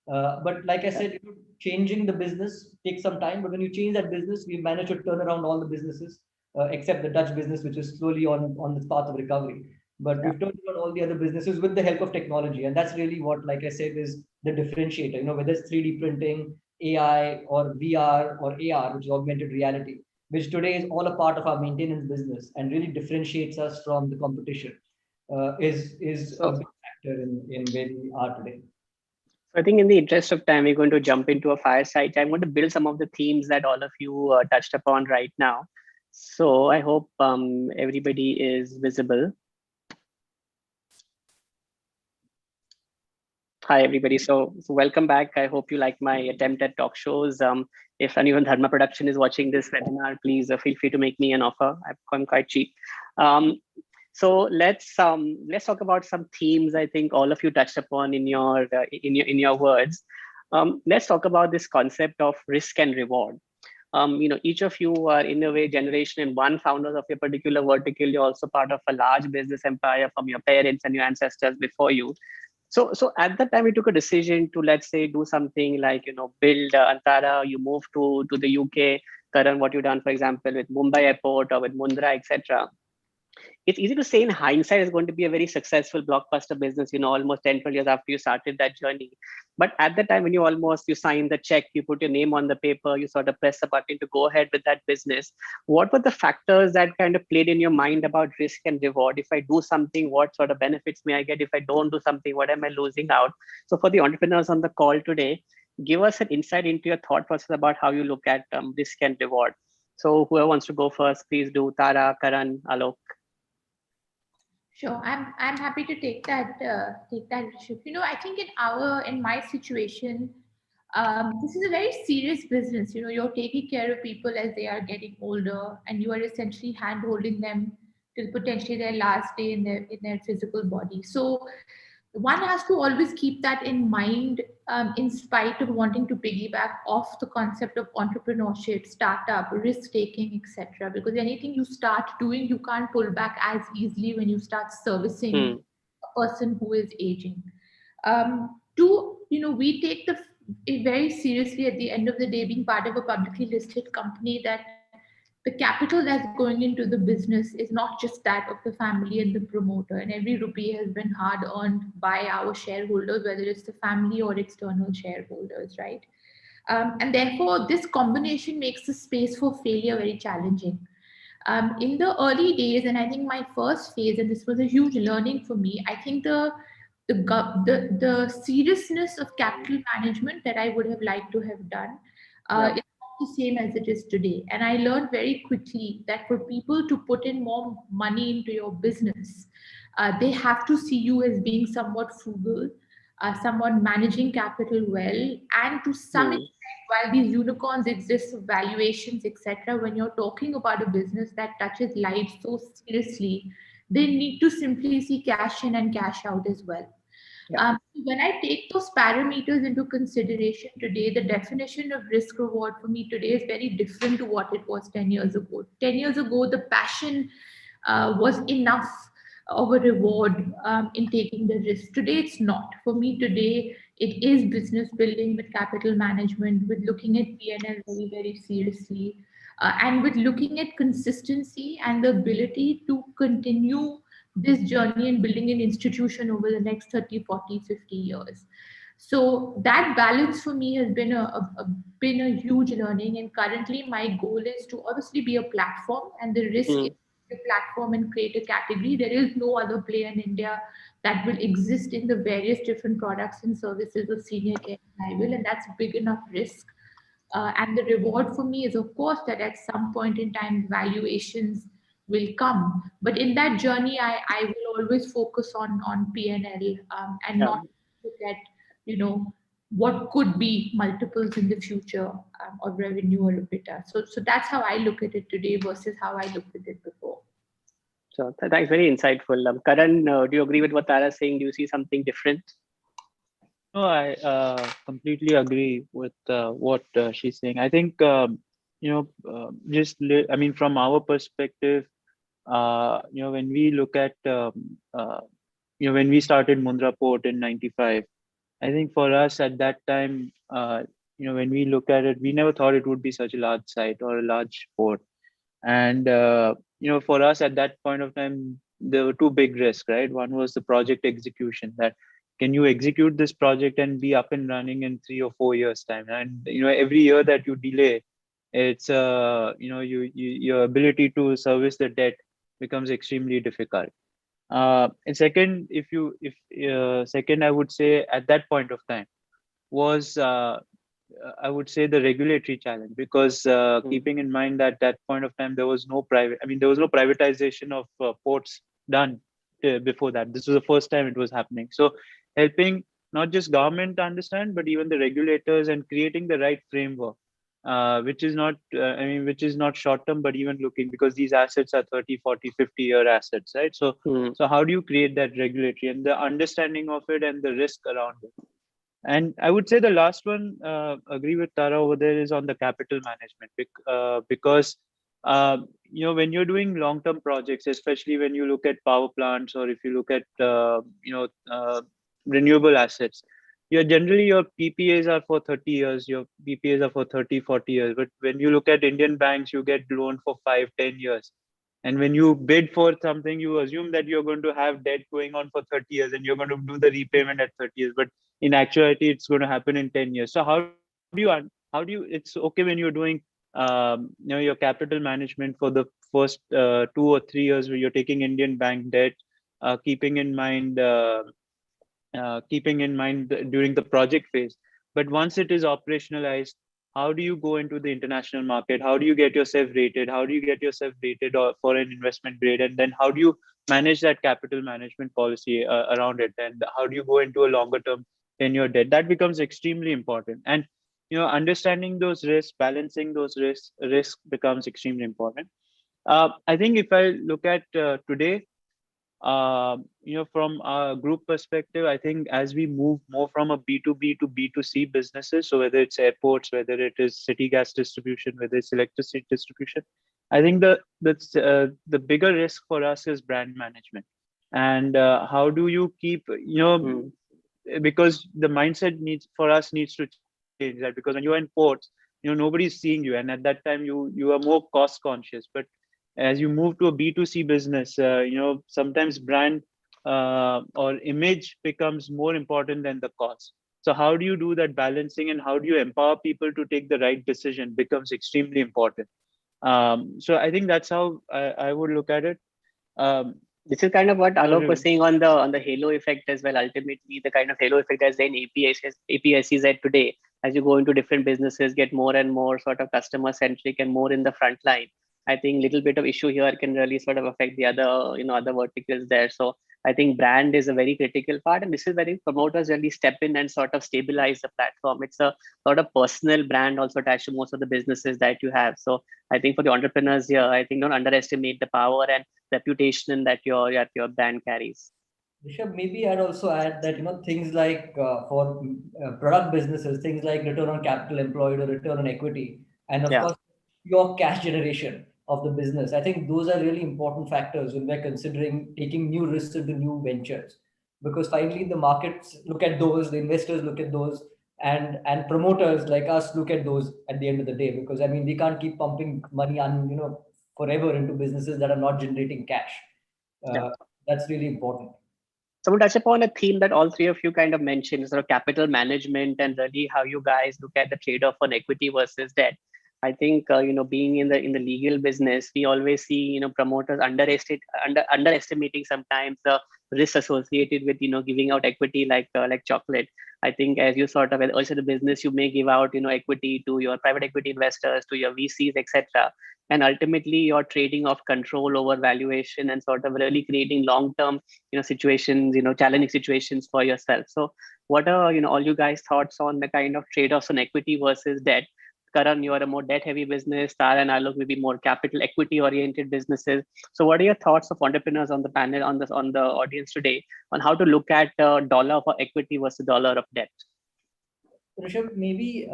But like I said, changing the business takes some time. But when you change that business, we managed to turn around all the businesses, except the Dutch business, which is slowly on this path of recovery. But we've turned around all the other businesses with the help of technology. And that's really what, like I said, is the differentiator. Whether it's 3D printing, AI, or VR, or AR, which is augmented reality, which today is all a part of our maintenance business and really differentiates us from the competition, is a big factor in where we are today.
So I think in the interest of time, we're going to jump into a fireside. I'm going to build some of the themes that all of you touched upon right now. So I hope everybody is visible. Hi, everybody. So welcome back. I hope you like my attempt at talk shows. If anyone Dharma Production is watching this webinar, please feel free to make me an offer. I'm quite cheap. So let's talk about some themes I think all of you touched upon in your words. Let's talk about this concept of risk and reward. Each of you are in a way generation and one founders of your particular vertical. You're also part of a large business empire from your parents and your ancestors before you. So at that time, we took a decision to, let's say, do something like, build Antara. You move to the UK. Karan, what you've done, for example, with Mumbai Airport or with Mundra, etc. It's easy to say in hindsight it's going to be a very successful blockbuster business, almost 10, 12 years after you started that journey. But at the time when you sign the check, you put your name on the paper, you sort of press a button to go ahead with that business. What were the factors that kind of played in your mind about risk and reward? If I do something, what sort of benefits may I get? If I don't do something, what am I losing out? So for the entrepreneurs on the call today, give us an insight into your thought process about how you look at risk and reward. So whoever wants to go first, please do. Tara, Karan, Alok.
Sure, I'm happy to take that issue. I think in my situation, this is a very serious business. You're taking care of people as they are getting older, and you are essentially hand-holding them till potentially their last day in their physical body. So one has to always keep that in mind, in spite of wanting to piggyback off the concept of entrepreneurship, startup, risk taking, etc. Because anything you start doing, you can't pull back as easily when you start servicing a person who is aging. We take it very seriously at the end of the day, being part of a publicly listed company, that the capital that's going into the business is not just that of the family and the promoter, and every rupee has been hard earned by our shareholders, whether it's the family or external shareholders, right? And therefore, this combination makes the space for failure very challenging. In the early days, and I think my first phase, and this was a huge learning for me, I think the seriousness of capital management that I would have liked to have done is the same as it is today. And I learned very quickly that for people to put in more money into your business, they have to see you as being somewhat frugal, someone managing capital well, and to some extent, while these unicorns exist of valuations, etc., when you're talking about a business that touches lives so seriously, they need to simply see cash in and cash out as well. When I take those parameters into consideration today, the definition of risk reward for me today is very different to what it was 10 years ago. 10 years ago, the passion was enough of a reward in taking the risk. Today, it's not. For me, today, it is business building with capital management, with looking at P&L very, very seriously, and with looking at consistency and the ability to continue this journey and building an institution over the next 30, 40, 50 years. So that balance for me has been a huge learning. And currently my goal is to obviously be a platform, and the risk is a platform and create a category. There is no other player in India that will exist in the various different products and services of senior care and I will, and that's big enough risk. And the reward for me is, of course, that at some point in time, valuations will come. But in that journey, I will always focus on P&L and not look at, what could be multiples in the future of revenue or EBITDA. So that's how I look at it today versus how I looked at it before.
So thanks, very insightful. Karan, do you agree with what Tara is saying? Do you see something different?
No, I completely agree with what she's saying. I think from our perspective, when we look at when we started Mundra Port in '95, I think for us at that time, when we look at it, we never thought it would be such a large site or a large port. And for us at that point of time, there were two big risks, right? One was the project execution, that can you execute this project and be up and running in 3 or 4 years time? And every year that you delay, it's your ability to service the debt becomes extremely difficult. And second, second, I would say at that point of time was I would say the regulatory challenge, because keeping in mind that that point of time there was no privatization of ports done before that. This was the first time it was happening. So helping not just government understand, but even the regulators, and creating the right framework, which is not short term, but even looking, because these assets are 30, 40, 50-year assets, right? So so how do you create that regulatory and the understanding of it and the risk around it? And I would say the last one, agree with Tara over there, is on the capital management, because when you're doing long-term projects, especially when you look at power plants, or if you look at renewable assets, your PPAs are for 30 years, your PPAs are for 30, 40 years. But when you look at Indian banks, you get loan for 5, 10 years. And when you bid for something, you assume that you're going to have debt going on for 30 years and you're going to do the repayment at 30 years. But in actuality, it's going to happen in 10 years. So how do you, it's okay when you're doing, your capital management for the first 2 or 3 years where you're taking Indian bank debt, keeping in mind during the project phase. But once it is operationalized, how do you go into the international market? How do you get yourself rated? How do you get yourself rated for an investment grade? And then how do you manage that capital management policy around it? And how do you go into a longer term 10-year debt? That becomes extremely important. And understanding those risks, balancing those risks becomes extremely important. I think if I look at today, from a group perspective, I think as we move more from a B2B to B2C businesses, so whether it's airports, whether it is city gas distribution, whether it's electricity distribution, I think the bigger risk for us is brand management. And how do you keep, because the mindset needs to change that, because when you're in ports, nobody's seeing you. And at that time, you are more cost conscious. But as you move to a B2C business, sometimes brand or image becomes more important than the cost. So how do you do that balancing, and how do you empower people to take the right decision becomes extremely important. So I think that's how I would look at it.
This is kind of what Alok was saying on the halo effect as well. Ultimately, the kind of halo effect as in APICZ today, as you go into different businesses, get more and more sort of customer centric and more in the front line. I think little bit of issue here can really sort of affect the other, other verticals there. So I think brand is a very critical part, and this is where promoters really step in and sort of stabilize the platform. It's a sort of personal brand also attached to most of the businesses that you have. So I think for the entrepreneurs here, I think don't underestimate the power and reputation that your brand carries.
Rishabh, maybe I'd also add that things like for product businesses, things like return on capital employed or return on equity, and of
Yeah.
course your cash generation of the business. I think those are really important factors when we're considering taking new risks into new ventures, because finally the markets look at those, the investors look at those, and promoters like us look at those at the end of the day. Because I mean, we can't keep pumping money forever into businesses that are not generating cash.
Yeah.
That's really important.
So we'll touch upon a theme that all three of you kind of mentioned, sort of capital management and really how you guys look at the trade-off on equity versus debt. I think being in the legal business, we always see promoters underestimating sometimes the risks associated with giving out equity like chocolate. I think as you sort of also the business, you may give out equity to your private equity investors, to your VCs, etc. And ultimately, you're trading off control over valuation and sort of really creating long-term situations, challenging situations for yourself. So what are all you guys thoughts on the kind of trade-offs on equity versus debt? Karan, you are a more debt-heavy business. Tara and Alok will be more capital equity-oriented businesses. So what are your thoughts of entrepreneurs on the panel, on the audience today, on how to look at dollar for equity versus dollar of debt?
Rishabh, maybe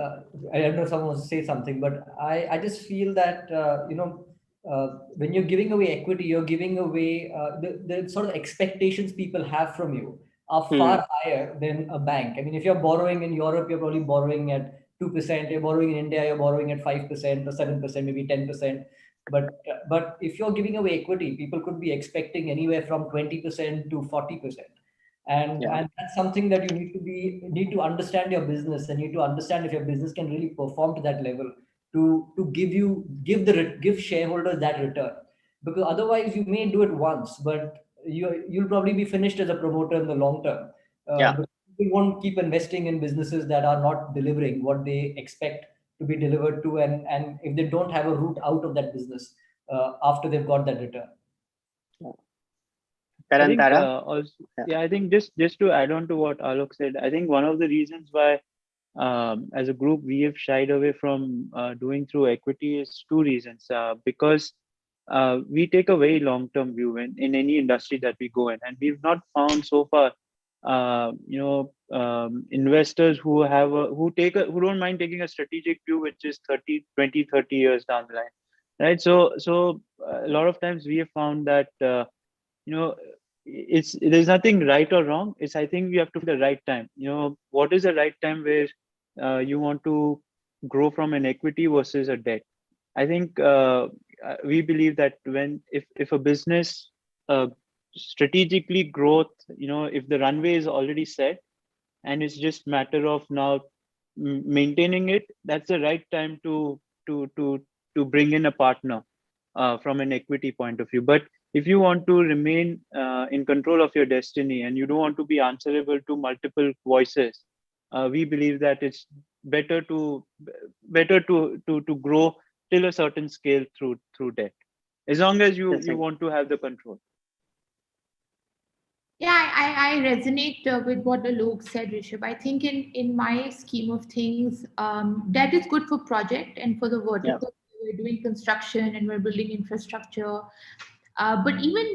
I don't know if someone wants to say something, but I just feel that when you're giving away equity, you're giving away the sort of expectations people have from you are far higher than a bank. I mean, if you're borrowing in Europe, you're probably borrowing at 2%. You're borrowing in India, you're borrowing at 5% or 7%, maybe 10%. But if you're giving away equity, people could be expecting anywhere from 20% to 40%. And that's something that you need to understand your business, and you need to understand if your business can really perform to that level to give shareholders that return. Because otherwise you may do it once, but you'll probably be finished as a promoter in the long term. But people won't keep investing in businesses that are not delivering what they expect to be delivered to, and if they don't have a route out of that business after they've got that return.
I think I think just to add on to what Alok said, I think one of the reasons why as a group we have shied away from doing through equity is two reasons. Because we take a very long-term view in any industry that we go in, and we've not found so far investors who don't mind taking a strategic view which is 20 30 years down the line, right? So a lot of times we have found that there's nothing right or wrong. I think we have to find the right time. What is the right time where you want to grow from an equity versus a debt? I think we believe that if a business strategically growth, if the runway is already set and it's just matter of now maintaining it, that's the right time to bring in a partner from an equity point of view. But if you want to remain in control of your destiny and you don't want to be answerable to multiple voices, we believe that it's better to grow till a certain scale through debt, as long as you want to have the control.
Yeah, I resonate with what Alok said, Rishabh. I think in my scheme of things, debt is good for project and for the vertical. We're doing construction and we're building infrastructure. But even,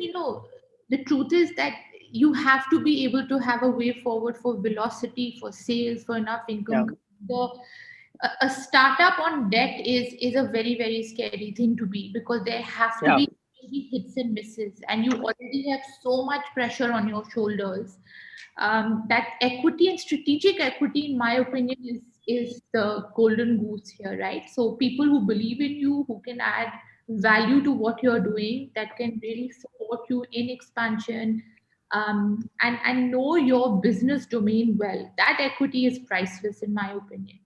the truth is that you have to be able to have a way forward for velocity, for sales, for enough income. A startup on debt is a very, very scary thing to be, because there have to be hits and misses, and you already have so much pressure on your shoulders. That equity and strategic equity, in my opinion, is the golden goose here, right? So people who believe in you, who can add value to what you're doing, that can really support you in expansion, and know your business domain well. That equity is priceless, in my opinion.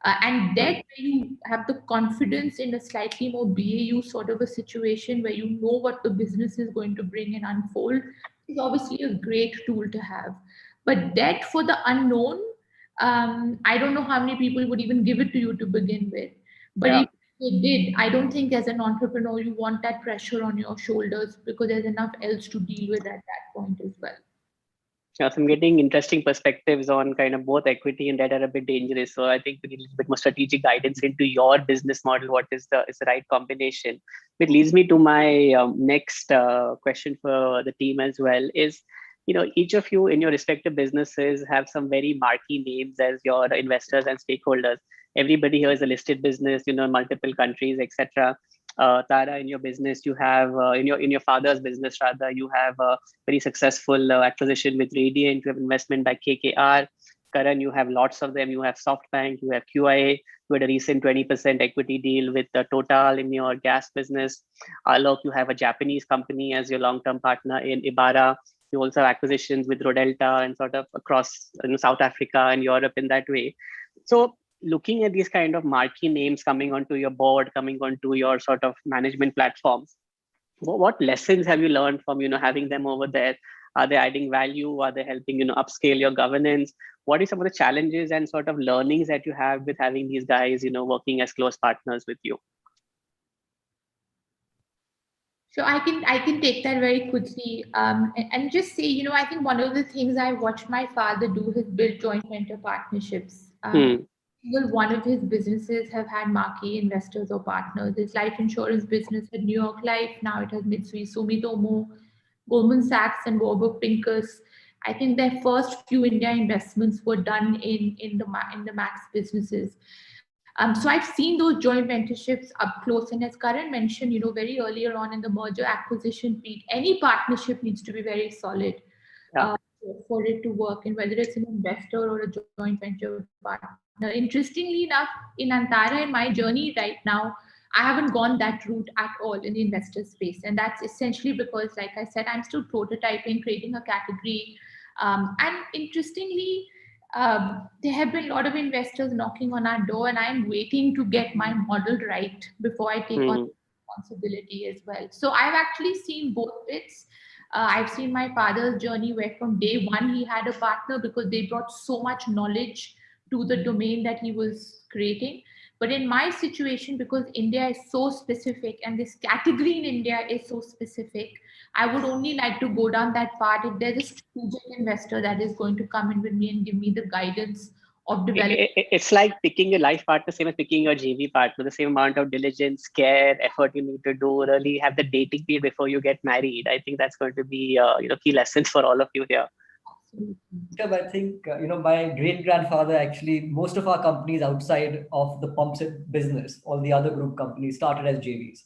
And debt, where you have the confidence in a slightly more BAU sort of a situation where you know what the business is going to bring and unfold, is obviously a great tool to have. But debt for the unknown, I don't know how many people would even give it to you to begin with. But if It did. I don't think as an entrepreneur you want that pressure on your shoulders because there's enough else to deal with at that point as well.
Yeah, so I'm getting interesting perspectives on kind of both equity and debt are a bit dangerous. So I think we need a little bit more strategic guidance into your business model. What is the right combination? It leads me to my next question for the team as well. Is each of you in your respective businesses have some very marquee names as your investors and stakeholders. Everybody here is a listed business, multiple countries, etc. Tara, in your business, you have in your father's business rather, you have very successful acquisition with Radiant, you have investment by KKR. Karan, you have lots of them. You have SoftBank, you have QIA, you had a recent 20% equity deal with Total in your gas business. Alok, you have a Japanese company as your long-term partner in Ibarra. You also have acquisitions with Rodelta and sort of across South Africa and Europe in that way. So looking at these kind of marquee names coming onto your board, coming onto your sort of management platforms, what lessons have you learned from having them over there? Are they adding value? Are they helping upscale your governance? What are some of the challenges and sort of learnings that you have with having these guys working as close partners with you?
So I can take that very quickly and just say, I think one of the things I watched my father do is build joint venture partnerships. Well, one of his businesses have had marquee investors or partners. His life insurance business at New York Life. Now it has Mitsui Sumitomo, Goldman Sachs, and Warburg Pincus. I think their first few India investments were done in the Max businesses. So I've seen those joint ventureships up close. And as Karan mentioned, very earlier on in the merger acquisition beat, any partnership needs to be very solid. For it to work, and whether it's an investor or a joint venture partner. Interestingly enough, in Antara, in my journey right now, I haven't gone that route at all in the investor space. And that's essentially because, like I said, I'm still prototyping, creating a category. And interestingly, there have been a lot of investors knocking on our door, and I'm waiting to get my model right before I take on responsibility as well. So I've actually seen both bits. I've seen my father's journey where from day one he had a partner because they brought so much knowledge to the domain that he was creating. But in my situation, because India is so specific and this category in India is so specific, I would only like to go down that path if there's a strategic investor that is going to come in with me and give me the guidance of development.
It's like picking your life partner, same as picking your JV partner, the same amount of diligence, care, effort you need to do, really have the dating period before you get married. I think that's going to be, key lessons for all of you here.
I think, my great-grandfather, actually, most of our companies outside of the pumps business, all the other group companies started as JVs.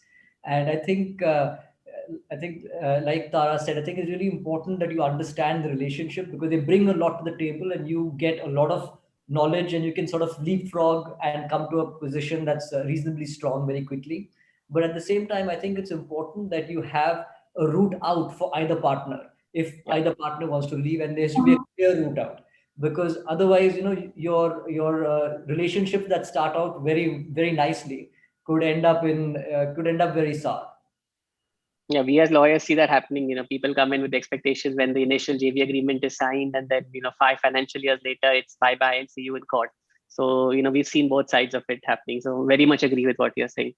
And I think, like Tara said, I think it's really important that you understand the relationship because they bring a lot to the table and you get a lot of knowledge and you can sort of leapfrog and come to a position that's reasonably strong very quickly. But at the same time, I think it's important that you have a route out for either partner. If either partner wants to leave, and there should be a clear route out, because otherwise, your relationships that start out very, very nicely could end up very sour.
Yeah, we as lawyers see that happening. People come in with expectations when the initial JV agreement is signed, and then 5 financial years later, it's bye-bye and see you in court. So we've seen both sides of it happening. So very much agree with what you're saying.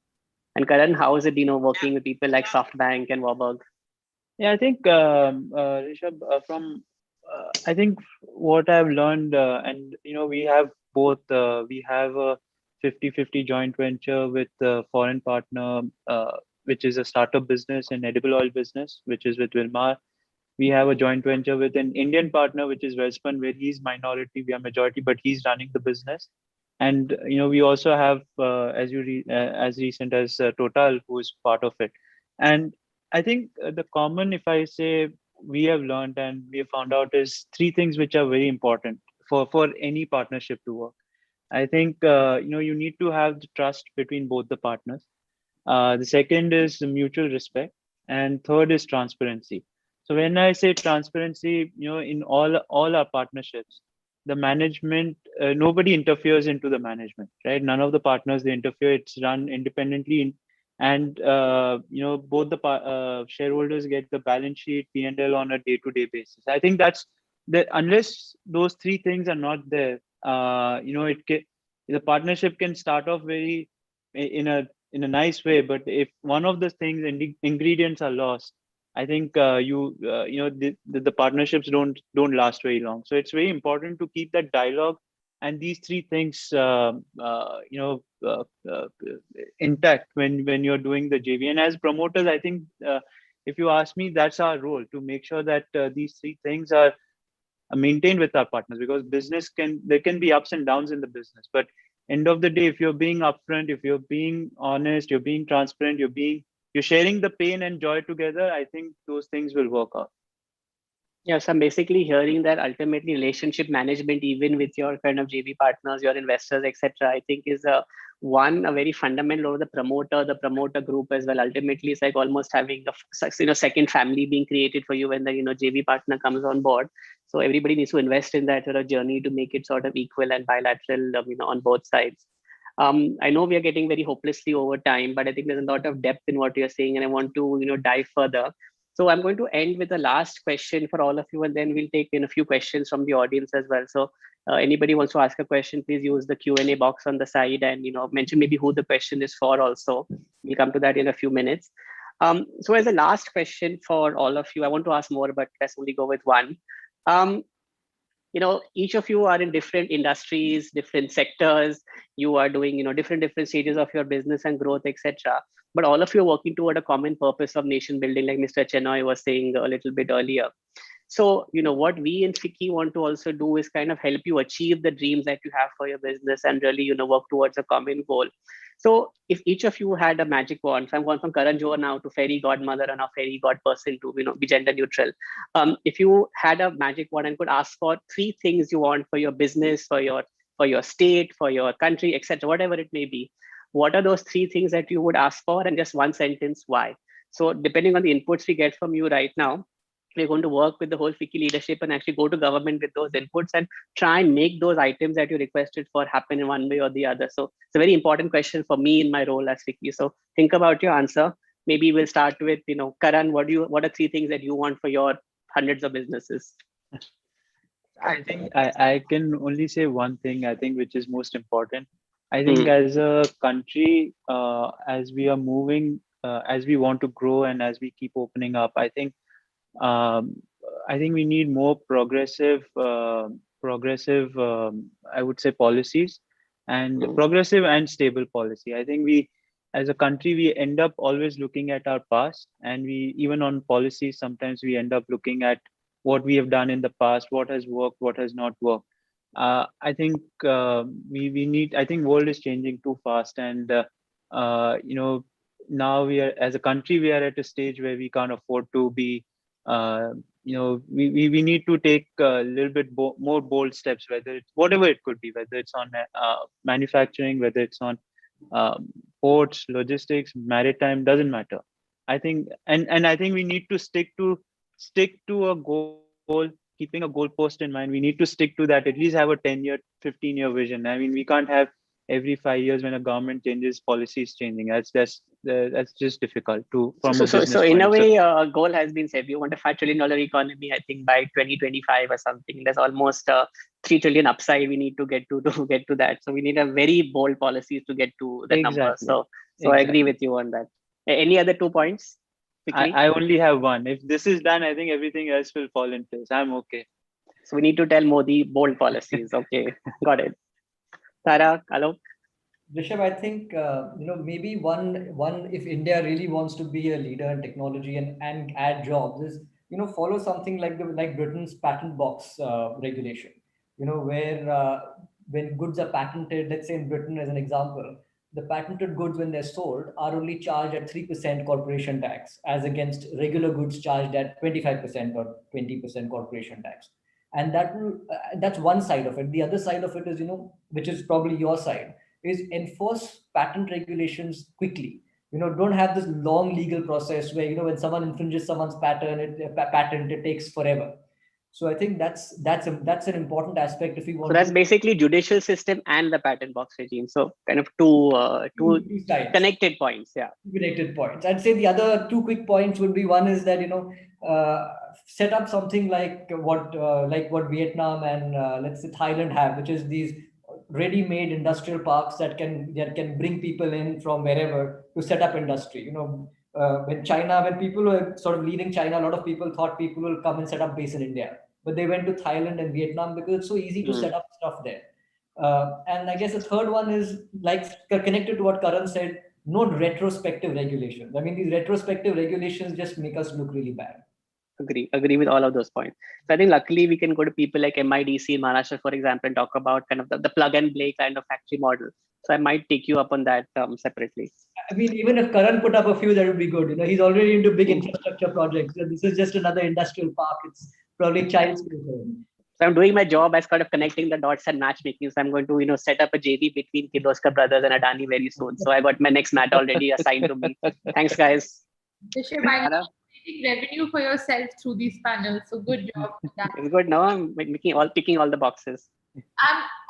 And Karan, how is it working with people like SoftBank and Warburg?
Yeah, I think Rishabh, I think what I've learned, and we have both. We have a 50-50 joint venture with a foreign partner, which is a startup business and edible oil business, which is with Wilmar. We have a joint venture with an Indian partner, which is Welspun, where he's minority, we are majority, but he's running the business. And we also have as recent as Total, who is part of it. And I think the common, if I say we have learned and we have found out, is 3 things which are very important for any partnership to work. I think you need to have the trust between both the partners. The second is the mutual respect, and third is transparency. So when I say transparency, in all our partnerships, the management, nobody interferes into the management, right? None of the partners, they interfere. It's run independently, and both the shareholders get the balance sheet, P&L on a day-to-day basis. I think that's that. Unless those 3 things are not there, the partnership can start off in a in a nice way, but if one of the things and the ingredients are lost, I think the partnerships don't last very long. So it's very important to keep that dialogue and these three things intact when you're doing the JV. And as promoters, I think if you ask me, that's our role, to make sure that these three things are maintained with our partners, because there can be ups and downs in the business, but end of the day, if you're being upfront, if you're being honest, you're being transparent, you're sharing the pain and joy together, I think those things will work out.
Yes, I'm basically hearing that ultimately relationship management, even with your kind of JV partners, your investors, etc., I think is a very fundamental, or the promoter group as well. Ultimately, it's like almost having a second family being created for you when the JV partner comes on board. So everybody needs to invest in that journey to make it sort of equal and bilateral, on both sides. I know we are getting very hopelessly over time, but I think there's a lot of depth in what you're saying, and I want to dive further. So I'm going to end with the last question for all of you, and then we'll take in a few questions from the audience as well. So anybody wants to ask a question, please use the Q&A box on the side, and mention maybe who the question is for also. We'll come to that in a few minutes. So as a last question for all of you, I want to ask more, but let's only go with one. Each of you are in different industries, different sectors. You are doing different stages of your business and growth, etc. But all of you are working toward a common purpose of nation building, like Mr. Chenoy was saying a little bit earlier. So what we in FICCI want to also do is kind of help you achieve the dreams that you have for your business, and really work towards a common goal. So if each of you had a magic wand, so I'm going from Karan Johar now to fairy godmother and a fairy god person to be gender neutral. If you had a magic wand and could ask for three things you want for your business, for your state, for your country, etc., whatever it may be, what are those three things that you would ask for, and just one sentence why? So depending on the inputs we get from you right now, we're going to work with the whole FICCI leadership and actually go to government with those inputs and try and make those items that you requested for happen in one way or the other. So it's a very important question for me in my role as FICCI. So think about your answer. Maybe we'll start with, Karan, what are three things that you want for your hundreds of businesses?
I think I can only say one thing, I think, which is most important. I think as a country, as we are moving, as we want to grow and as we keep opening up, I think we need more progressive, I would say, policies, and progressive and stable policy. I think as a country, we end up always looking at our past, and even on policies, sometimes we end up looking at what we have done in the past, what has worked, what has not worked. I think we need. I think world is changing too fast, and now we are, as a country, we are at a stage where we can't afford to be. We need to take a little bit more bold steps, whatever it could be, whether it's on manufacturing, whether it's on ports, logistics, maritime, doesn't matter. I think, and I think we need to stick to a goal, keeping a goalpost in mind. We need to stick to that, at least have a 10-year, 15-year vision. I mean, we can't have every 5 years when a government changes, policies changing. That's just difficult to from a business
So in a
point.
way, a goal has been set. We want a $5 trillion economy, I think, by 2025 or something. There's almost 3 trillion upside we need to get to get to that. So we need a very bold policies to get to that number. So I agree with you on that. Any other 2 points?
I only have one. If this is done, I think everything else will fall in place. I'm okay.
So we need to tell Modi bold policies. Okay, got it. Tara, Alok?
Rishabh, I think maybe one if India really wants to be a leader in technology and add jobs is follow something like Britain's patent box regulation. Where when goods are patented, let's say in Britain as an example, the patented goods when they're sold are only charged at 3% corporation tax, as against regular goods charged at 25% or 20% corporation tax. And that's one side of it. The other side of it is which is probably your side, is enforce patent regulations quickly. Don't have this long legal process where when someone infringes someone's patent, it takes forever. So I think that's an important aspect if we want.
So that's basically judicial system and the patent box regime. So kind of two connected points. Yeah.
Connected points. I'd say the other 2 quick points would be, one is that set up something like what Vietnam and let's say Thailand have, which is these ready-made industrial parks that can bring people in from wherever to set up industry. When people were sort of leaving China, a lot of people thought people will come and set up base in India, but they went to Thailand and Vietnam because it's so easy to set up stuff there. And I guess the third one is like connected to what Karan said, no retrospective regulations. I mean, these retrospective regulations just make us look really bad.
Agree with all of those points. So I think luckily we can go to people like MIDC in Maharashtra, for example, and talk about kind of the plug and play kind of factory model. So I might take you up on that separately.
I mean, even if Karan put up a few, that would be good. He's already into big infrastructure projects. So this is just another industrial park. It's probably child's play for him.
So I'm doing my job as kind of connecting the dots and matchmaking. So I'm going to, set up a JV between Kirloskar brothers and Adani very soon. So I got my next mat already assigned to me. Thanks, guys.
Revenue for yourself through these panels. So good job for that.
It's good. Now I'm picking all the boxes.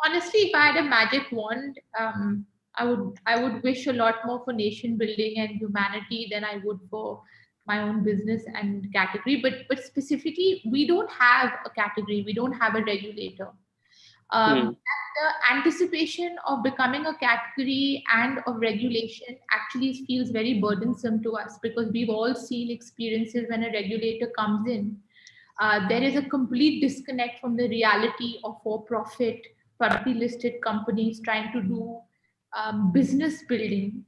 Honestly, if I had a magic wand, I would wish a lot more for nation building and humanity than I would for my own business and category. But specifically, we don't have a category. We don't have a regulator. The anticipation of becoming a category and of regulation actually feels very burdensome to us, because we've all seen experiences when a regulator comes in. There is a complete disconnect from the reality of for-profit, publicly listed companies trying to do business building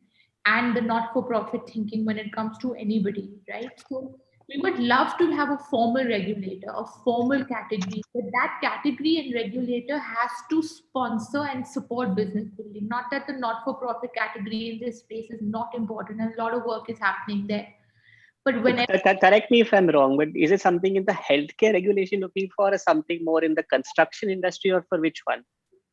and the not-for-profit thinking when it comes to anybody, right? So we would love to have a formal regulator, a formal category, but that category and regulator has to sponsor and support business building. Not that the not-for-profit category in this space is not important, and a lot of work is happening there. But whenever,
correct me if I'm wrong, but is it something in the healthcare regulation looking for, or something more in the construction industry, or for which one?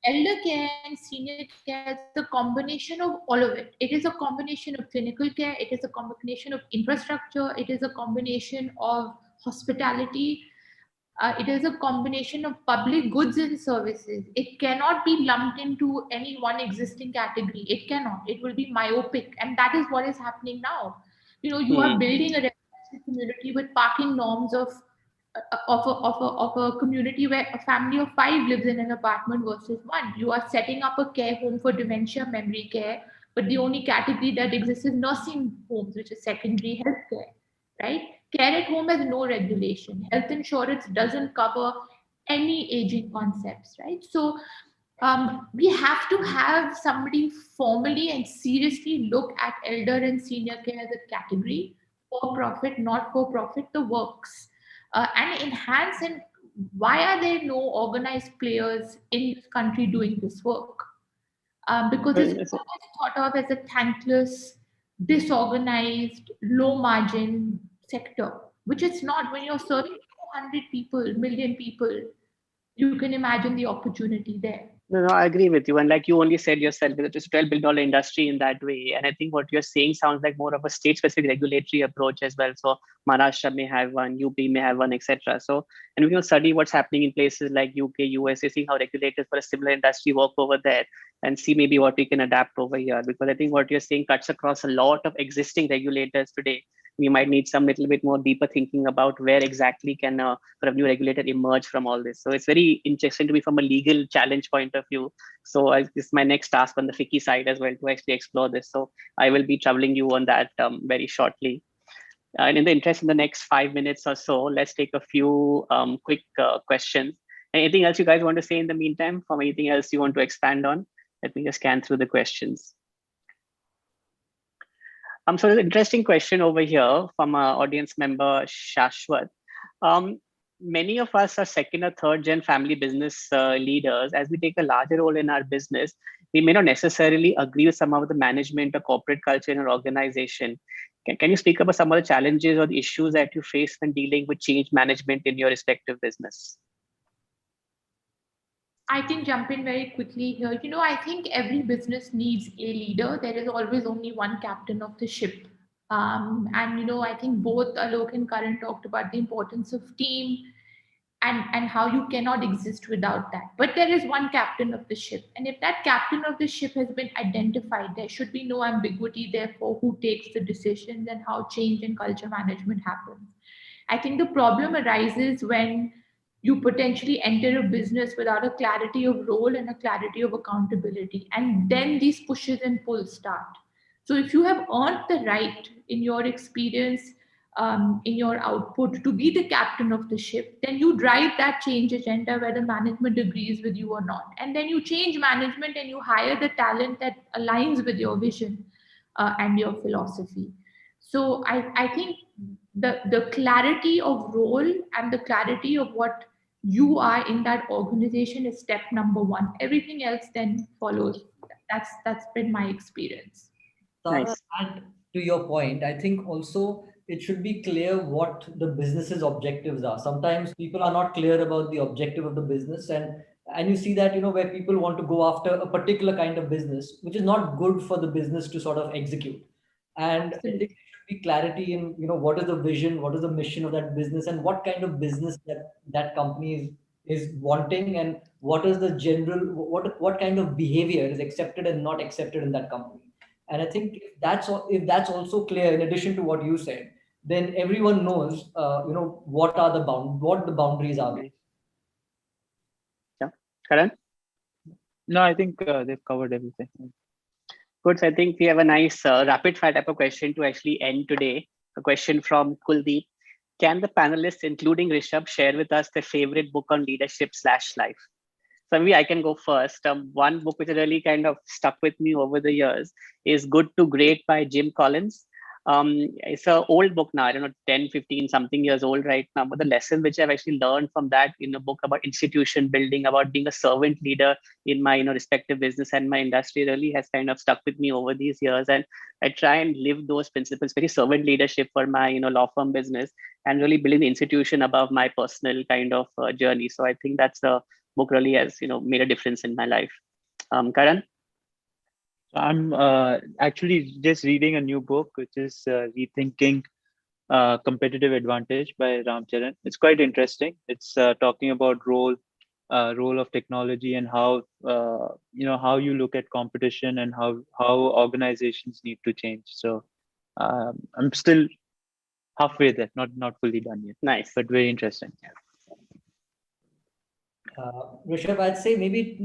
Elder care and senior care is a combination of all of it. It is a combination of clinical care. It is a combination of infrastructure. It is a combination of hospitality. It is a combination of public goods and services. It cannot be lumped into any one existing category. It cannot. It will be myopic. And that is what is happening now. You are building a residential community with parking norms of a community where a family of 5 lives in an apartment versus 1. You are setting up a care home for dementia, memory care, but the only category that exists is nursing homes, which is secondary healthcare, right? Care at home has no regulation. Health insurance doesn't cover any aging concepts, right? So we have to have somebody formally and seriously look at elder and senior care as a category, for profit, not for profit, the works. And enhance. And why are there no organized players in this country doing this work? Because it's always thought of as a thankless, disorganized, low margin sector, which it's not. When you're serving 200 people, million people, you can imagine the opportunity there.
No, I agree with you. And like you only said yourself, it's a $12 billion industry in that way. And I think what you're saying sounds like more of a state-specific regulatory approach as well. So Maharashtra may have one, UP may have one, etc. So, and we can study what's happening in places like UK, USA, see how regulators for a similar industry work over there, and see maybe what we can adapt over here. Because I think what you're saying cuts across a lot of existing regulators today. We might need some little bit more deeper thinking about where exactly can a new regulator emerge from all this. So it's very interesting to me from a legal challenge point of view. So this is my next task on the FICCI side as well, to actually explore this. So I will be troubling you on that very shortly. And in the interest in the next 5 minutes or so, let's take a few quick questions. Anything else you guys want to say in the meantime? From anything else you want to expand on? Let me just scan through the questions. So there's an interesting question over here from our audience member, Shashwat. Many of us are second or third gen family business leaders. As we take a larger role in our business, we may not necessarily agree with some of the management or corporate culture in our organization. Can you speak about some of the challenges or the issues that you face when dealing with change management in your respective business?
I can jump in very quickly here. I think every business needs a leader. There is always only one captain of the ship. And, I think both Alok and Karan talked about the importance of team and how you cannot exist without that. But there is one captain of the ship. And if that captain of the ship has been identified, there should be no ambiguity, therefore, who takes the decisions and how change and culture management happens. I think the problem arises when you potentially enter a business without a clarity of role and a clarity of accountability. And then these pushes and pulls start. So if you have earned the right in your experience, in your output to be the captain of the ship, then you drive that change agenda whether management agrees with you or not. And then you change management and you hire the talent that aligns with your vision and your philosophy. So I think the clarity of role and the clarity of what you are in that organization is step number one. Everything else then follows. That's been my experience.
Tara,
Nice.
add to your point, I think also it should be clear what the business's objectives are. Sometimes people are not clear about the objective of the business, and you see that, you know, where people want to go after a particular kind of business, which is not good for the business to sort of execute. And I think
Absolutely.
there should be clarity in, you know, what is the vision, what is the mission of that business, and what kind of business that company is wanting, and what is the general, what kind of behavior is accepted and not accepted in that company. And I think if that's also clear, in addition to what you said, then everyone knows, you know, what the boundaries are.
Nice. Yeah. Karan?
No, I think they've covered everything.
Good. So I think we have a nice rapid fire type of question to actually end today. A question from Kuldeep. Can the panelists, including Rishabh, share with us their favorite book on leadership/life? So maybe I can go first. One book which really kind of stuck with me over the years is Good to Great by Jim Collins. It's an old book now, I don't know, 10, 15 something years old right now. But the lesson which I've actually learned from that in a book about institution building, about being a servant leader in my respective business and my industry really has kind of stuck with me over these years. And I try and live those principles, very servant leadership for my law firm business, and really building the institution above my personal kind of journey. So I think that's a book really has made a difference in my life. Karan?
I'm actually just reading a new book, which is Rethinking Competitive Advantage by Ram Charan. It's quite interesting. It's talking about role of technology and how how you look at competition and how organizations need to change. So I'm still halfway there, not fully done yet.
Nice.
But very interesting.
Rishabh, I'd say maybe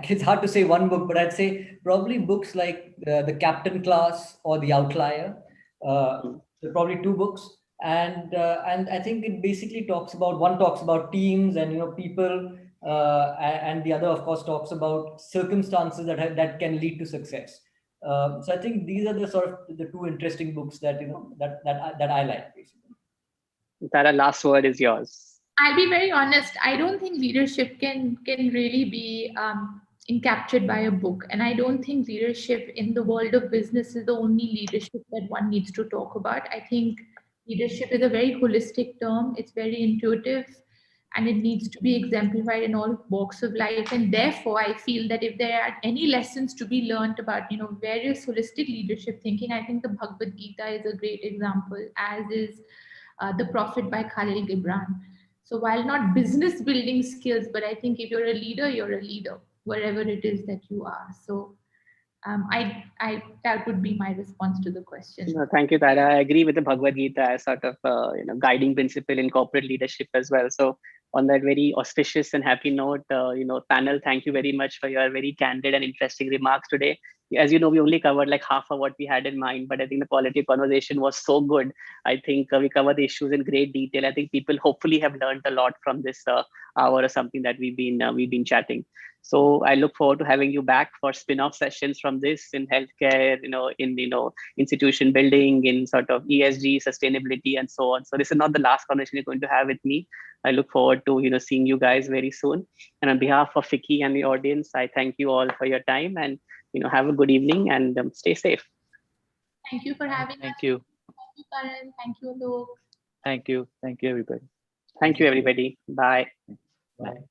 it's hard to say one book, but I'd say probably books like The Captain Class or The Outlier. There are probably two books, and I think it basically talks about teams and people, and the other, of course, talks about circumstances that can lead to success. So I think these are the sort of the two interesting books that that I like, basically.
Tara, last word is yours.
I'll be very honest. I don't think leadership can really be encaptured by a book, and I don't think leadership in the world of business is the only leadership that one needs to talk about. I think leadership is a very holistic term. It's very intuitive, and it needs to be exemplified in all walks of life. And therefore, I feel that if there are any lessons to be learned about various holistic leadership thinking, I think the Bhagavad Gita is a great example, as is The Prophet by Khalil Gibran. So while not business building skills, but I think if you're a leader, wherever it is that you are. So I that would be my response to the question.
No, thank you, Tara. I agree with the Bhagavad Gita as sort of guiding principle in corporate leadership as well. So on that very auspicious and happy note, panel, thank you very much for your very candid and interesting remarks today. As you know, we only covered like half of what we had in mind, but I think the quality of conversation was so good. I think we covered the issues in great detail. I think people hopefully have learned a lot from this hour or something that we've been chatting. So I look forward to having you back for spin-off sessions from this in healthcare, in institution building, in sort of ESG, sustainability, and so on. So this is not the last conversation you're going to have with me. I look forward to seeing you guys very soon. And on behalf of FICCI and the audience, I thank you all for your time, and have a good evening and stay safe.
Thank you for having us.
Thank you.
Thank you, Karan. Thank you, Alok.
Thank you. Thank you, everybody.
Thank you, everybody. Bye.
Bye.